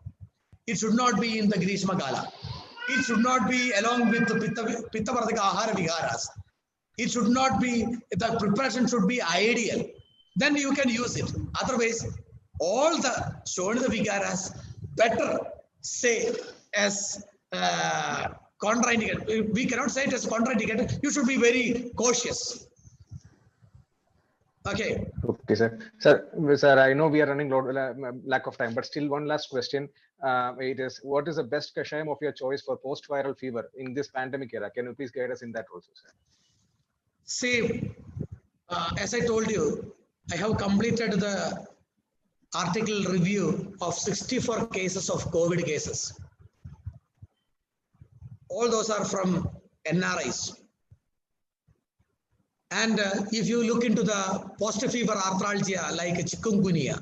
It should not be in the Grishma Gala. It should not be along with the Pitta Vardhaka Ahara Vigaras. It should not be, the preparation should be ideal. Then you can use it. Otherwise, all the Shonida Vigaras better say as contraindicated. We cannot say it as contraindicated. You should be very cautious. Okay. Okay, sir. Sir, I know we are running lack of time, but still one last question. It is, what is the best kashayam of your choice for post-viral fever in this pandemic era? Can you please guide us in that also, sir? See, as I told you, I have completed the article review of 64 cases of COVID cases. All those are from NRIs. And if you look into the post-fever arthralgia like chikungunya,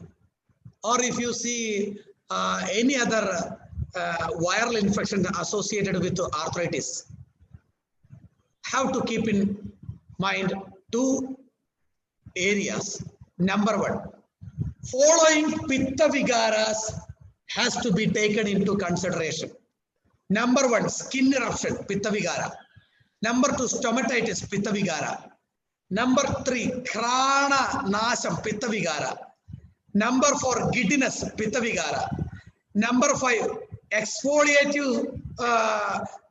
or if you see any other viral infection associated with arthritis, have to keep in mind two areas. Number one, following pitta vigaras has to be taken into consideration. Number one, skin eruption, pitta vigara. Number two, stomatitis, pitta vigara. Number three, krana nasham, pitta vigara. Number four, giddiness, pitta vigara. Number five, exfoliative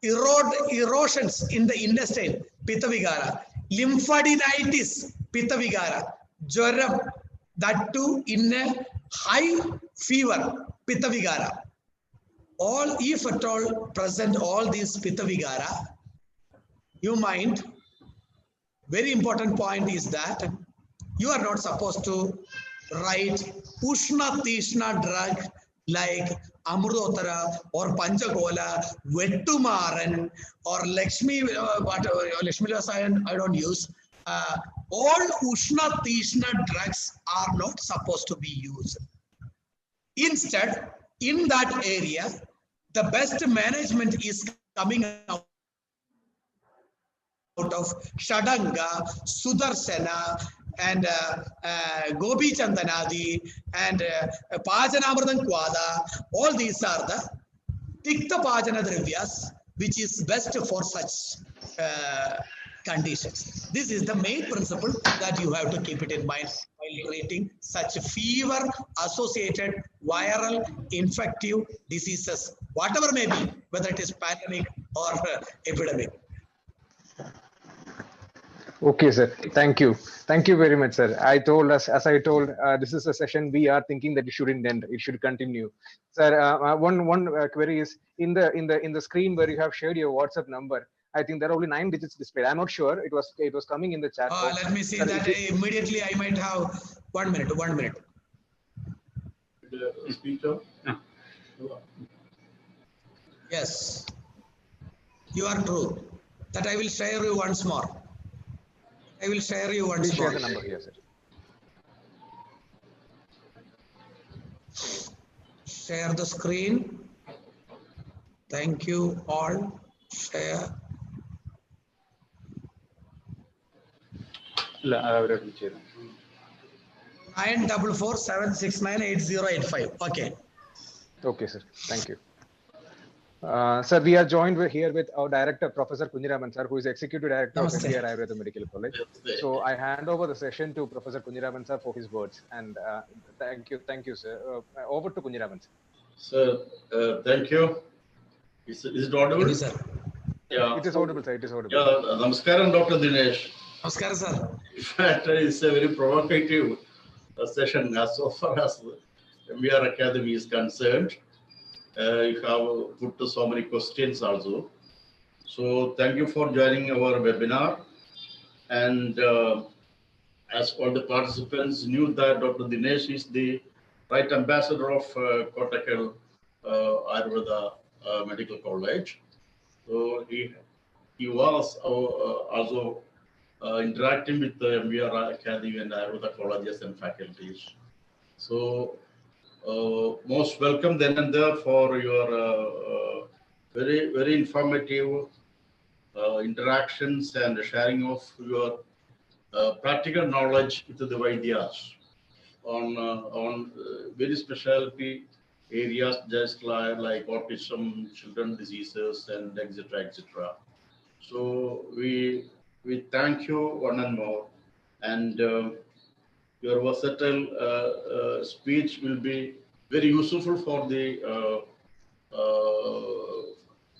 erosions in the intestine, pitta vigara. Lymphadenitis, pitta vigara. Jwaram, that too in a high fever, pitta vigara. All, if at all present all these pitta vigara, you mind, very important point is that you are not supposed to write Ushna Tishna drug like Amrudotara or Panchagola, Vettumaran or Lakshmi, whatever, Lakshmi I don't use. All Ushna Tishna drugs are not supposed to be used. Instead, in that area, the best management is coming out of Shadanga, Sudarsana, and Gopi Chandanadi, and Pajanamradhan Kwada. All these are the Tikta Pajana Dravyas, which is best for such conditions. This is the main principle that you have to keep it in mind while treating such fever associated viral infective diseases, whatever may be, whether it is pandemic or epidemic. Okay, sir. Thank you. Thank you very much, sir. I told us, as I told, this is a session we are thinking that it shouldn't end. It should continue. Sir, one query is in the screen where you have shared your WhatsApp number. I think there are only 9 digits displayed. I'm not sure. It was coming in the chat. Let me see that immediately. I might have 1 minute. 1 minute. Speaker. Yes, you are true. That I will share you once more. I will share you once Please more. share the number here, sir. Share the screen. Thank you all. Share. 9447698085. Okay. Okay, sir. Thank you. Sir, we are joined here with our director, Professor Kunjiraman, sir, who is Executive Director Namaste. of MBR Ayurveda Medical College. So I hand over the session to Professor Kunjiraman, sir, for his words. And thank you, sir. Over to Kunjiraman, sir. Sir, thank you. Is it audible? Thank you, sir. Yeah. It is audible, sir. It is audible. Yeah, Namaskaram, Dr. Dinesh. Namaskar, sir. In fact, it's a very provocative session as far as MBR Academy is concerned. You have put so many questions also. So thank you for joining our webinar. And as all the participants knew that Dr. Dinesh is the right ambassador of Kottakkal Ayurveda Medical College. So he was also interacting with the MBR Academy and Ayurveda colleges and faculties. So most welcome then and there for your very, very informative interactions and sharing of your practical knowledge with the Vaidyas on very specialty areas just like autism, children diseases, and etc. etc. So we thank you one and more, and your versatile speech will be very useful for the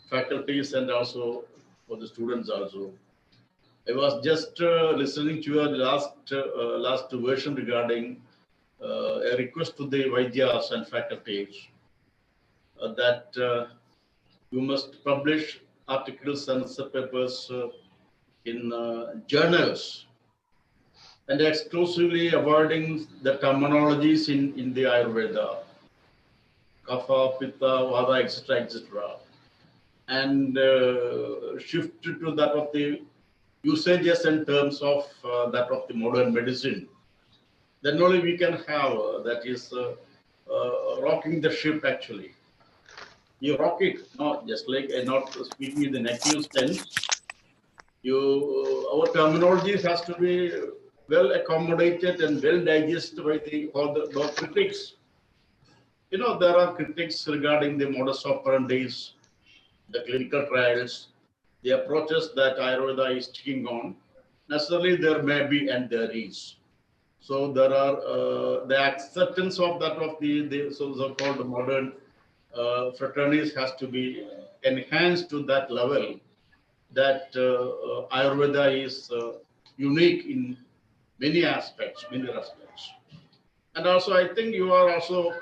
faculties and also for the students also. I was just listening to your last version regarding a request to the Vaidyas and faculties that you must publish articles and papers in journals and exclusively avoiding the terminologies in the Ayurveda, kapha, pitta, vata, etc., etc., and shift to that of the usages and terms of that of the modern medicine. Then only we can have that is rocking the ship actually. You rock it, not just like not speaking in the negative sense. You our terminology has to be well accommodated and well digested by the critics. You know, there are critics regarding the modus operandi, the clinical trials, the approaches that Ayurveda is taking on. Necessarily, there may be and there is. So there are the acceptance of that of the so-called modern fraternities has to be enhanced to that level that Ayurveda is unique in many aspects, many respects. And also, I think you are also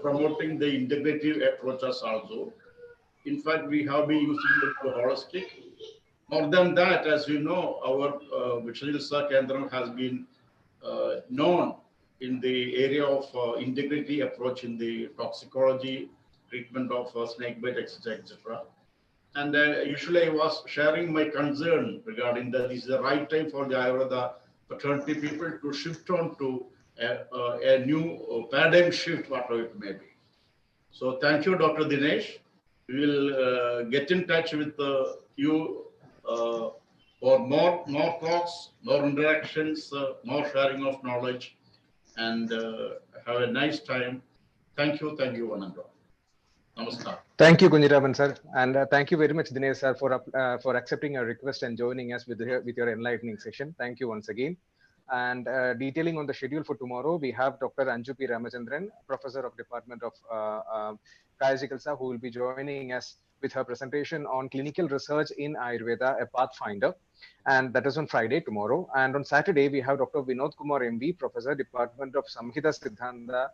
promoting the integrative approaches also. In fact, we have been using the holistic. More than that, as you know, our Vishwajitsa Kendra has been known in the area of integrity approach in the toxicology, treatment of snake bite, etc., etc. And usually I was sharing my concern regarding that this is the right time for the Ayurveda fraternity people to shift on to a new paradigm shift, whatever it may be. So thank you, Dr. Dinesh. We will get in touch with you for more talks, more interactions, more sharing of knowledge, and have a nice time. Thank you, one and all. Namaskar. Thank you, Kunjiraman sir, and thank you very much, Dinesh sir, for accepting our request and joining us with your enlightening session. Thank you once again. And detailing on the schedule for tomorrow, we have Dr. Anju P. Ramachandran, Professor of Department of Kaya who will be joining us with her presentation on clinical research in Ayurveda, a pathfinder. And that is on Friday, tomorrow. And on Saturday, we have Dr. Vinod Kumar MB, Professor, Department of Samhita Siddhanta,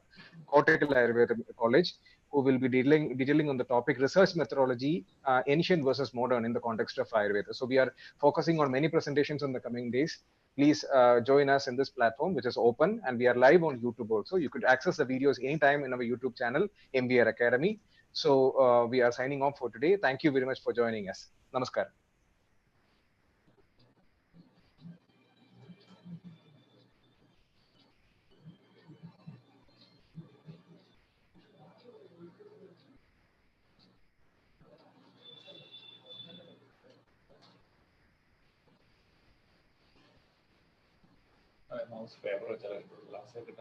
Kottakkal Ayurveda College, who will be detailing on the topic research methodology, ancient versus modern in the context of Ayurveda. So we are focusing on many presentations in the coming days. Please join us in this platform, which is open, and we are live on YouTube also. You could access the videos anytime in our YouTube channel, MBR Academy. So we are signing off for today. Thank you very much for joining us. Namaskar. mouse favorite last second.